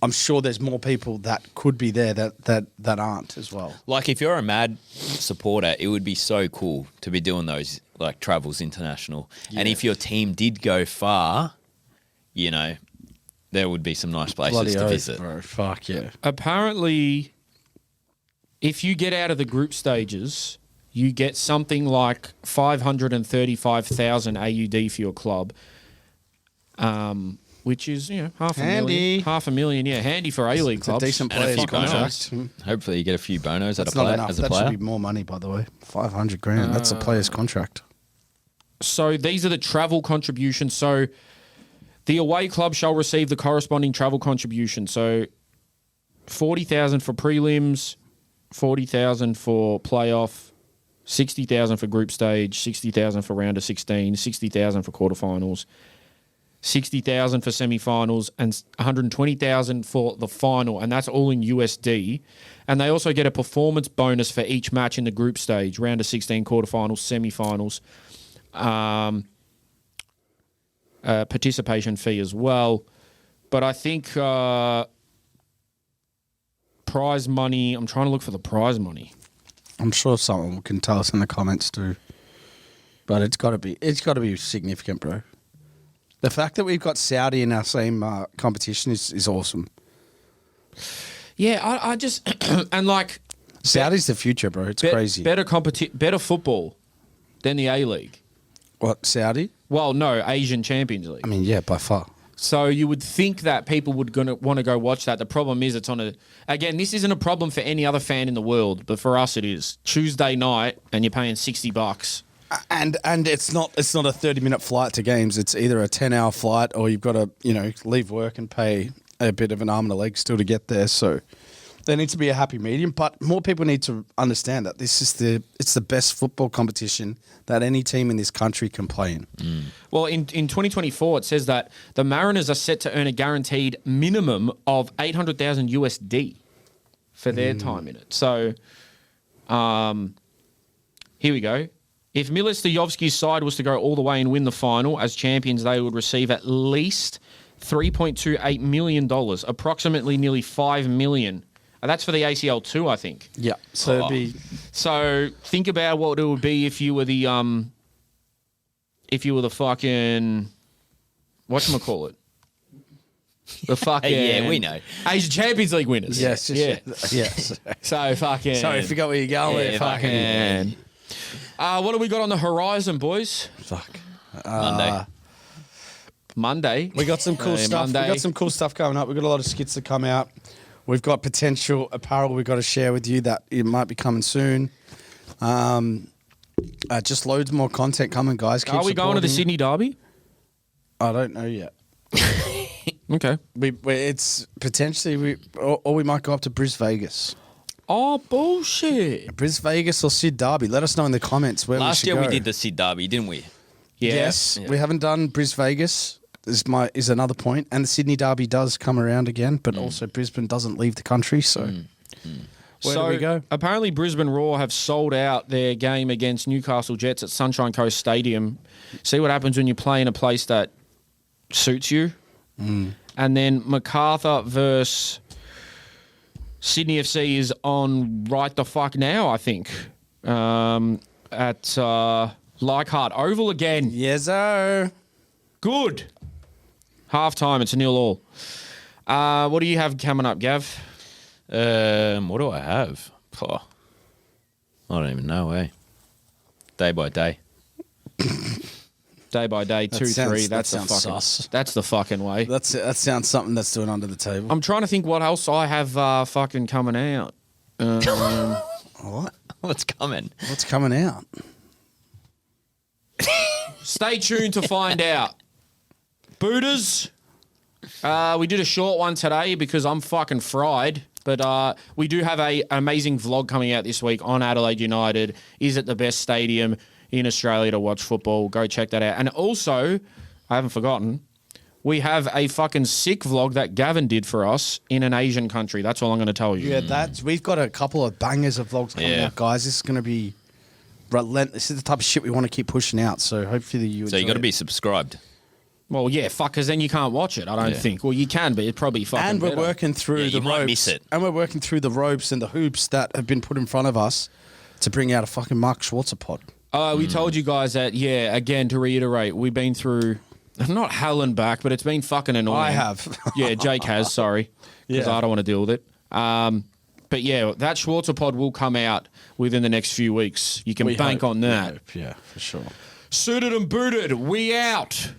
I'm sure there's more people that could be there that aren't as well. Like, if you're a mad supporter, it would be so cool to be doing those, travels international. And if your team did go far, there would be some nice places Bloody to oath, visit. bro. Fuck yeah. Apparently, if you get out of the group stages, you get something like 535,000 AUD for your club, which is half a Handy. million. Yeah, handy for A-League It's a clubs. decent And a player's few contract. Hopefully, you get a few bonos That's as not enough. a That player. should be more money, by the way. 500 grand. That's a player's contract. So these are the travel contributions. So the away club shall receive the corresponding travel contribution. So 40,000 for prelims, 40,000 for playoff, 60,000 for group stage, 60,000 for round of 16, 60,000 for quarterfinals, 60,000 for semi-finals, and 120,000 for the final, and that's all in USD. And they also get a performance bonus for each match in the group stage, round of 16, quarterfinals, semi-finals, participation fee as well. But I think prize money, I'm trying to look for the prize money. I'm sure someone can tell us in the comments too. But it's got to be significant, bro. The fact that we've got Saudi in our same competition is awesome. Yeah, I just and like Saudi's the future, bro. It's crazy. better football than the A-League. What, Saudi? Well, no, Asian Champions League. I mean, yeah, by far. So you would think that people would want to go watch that. The problem is it's on again, this isn't a problem for any other fan in the world, but for us it is. Tuesday night and you're paying $60. And it's not a 30-minute flight to games. It's either a 10-hour flight or you've got to, leave work and pay a bit of an arm and a leg still to get there. So there needs to be a happy medium, but more people need to understand that it's the best football competition that any team in this country can play in. Well, in 2024, it says that the Mariners are set to earn a guaranteed minimum of 800,000 USD for their time in it. So, here we go. If Milostojovski's side was to go all the way and win the final as champions, they would receive at least $3.28 million, approximately nearly $5 million. That's for the ACL too, I think. Yeah. So it'd be... So think about what it would be if you were the fucking whatchamacallit? The fucking Yeah, we know. Asian Champions League winners. Yes. Yes. So fucking Sorry, I forgot where you're going with fucking. What do we got on the horizon, boys? Fuck. Monday. We got some cool stuff. Monday. We got some cool stuff coming up. We've got a lot of skits to come out. We've got potential apparel we've got to share with you that it might be coming soon. Just loads more content coming, guys. Keep Are we going to the supporting. Sydney Derby? I don't know yet. Okay. It's potentially or we might go up to Bris Vegas. Oh, bullshit. Bris Vegas or Sid Derby. Let us know in the comments where Last we should year go. we did the Sid Derby, didn't we? Yeah. Yes, we haven't done Bris Vegas. Is another point, and the Sydney Derby does come around again, but also Brisbane doesn't leave the country. So where do we go? Apparently, Brisbane Roar have sold out their game against Newcastle Jets at Sunshine Coast Stadium. See what happens when you play in a place that suits you. And then MacArthur versus Sydney FC is on right the fuck now, I think, at Leichhardt Oval again. Yes, sir. Good. Half time, it's a 0-0. What do you have coming up, Gav? What do I have? Oh, I don't even know, eh? Day by day. Day by day, 2-3. That's the fucking. sus. That's the fucking way. That sounds something that's doing under the table. I'm trying to think what else I have fucking coming out. What? What's coming? What's coming out? Stay tuned to find out. Booters, we did a short one today because I'm fucking fried. But we do have an amazing vlog coming out this week on Adelaide United. Is it the best stadium in Australia to watch football? Go check that out. And also, I haven't forgotten, we have a fucking sick vlog that Gavin did for us in an Asian country. That's all I'm going to tell you. Yeah, we've got a couple of bangers of vlogs coming out, guys. This is going to be relentless. This is the type of shit we want to keep pushing out. So hopefully you. So you got to be subscribed. Well, yeah, fuck, because then you can't watch it, I don't think. Well, you can, but it's probably fucking And we're better. working through the you might ropes. miss it. And we're working through the ropes and the hoops that have been put in front of us to bring out a fucking Mark Schwarzer pod. We told you guys that, again, to reiterate, we've been through not Helen back, but it's been fucking annoying. I have. Yeah, Jake has, sorry. Because I don't want to deal with it. But yeah, that Schwarzer pod will come out within the next few weeks. You can bank on that. Yeah, for sure. Suited and booted, we out.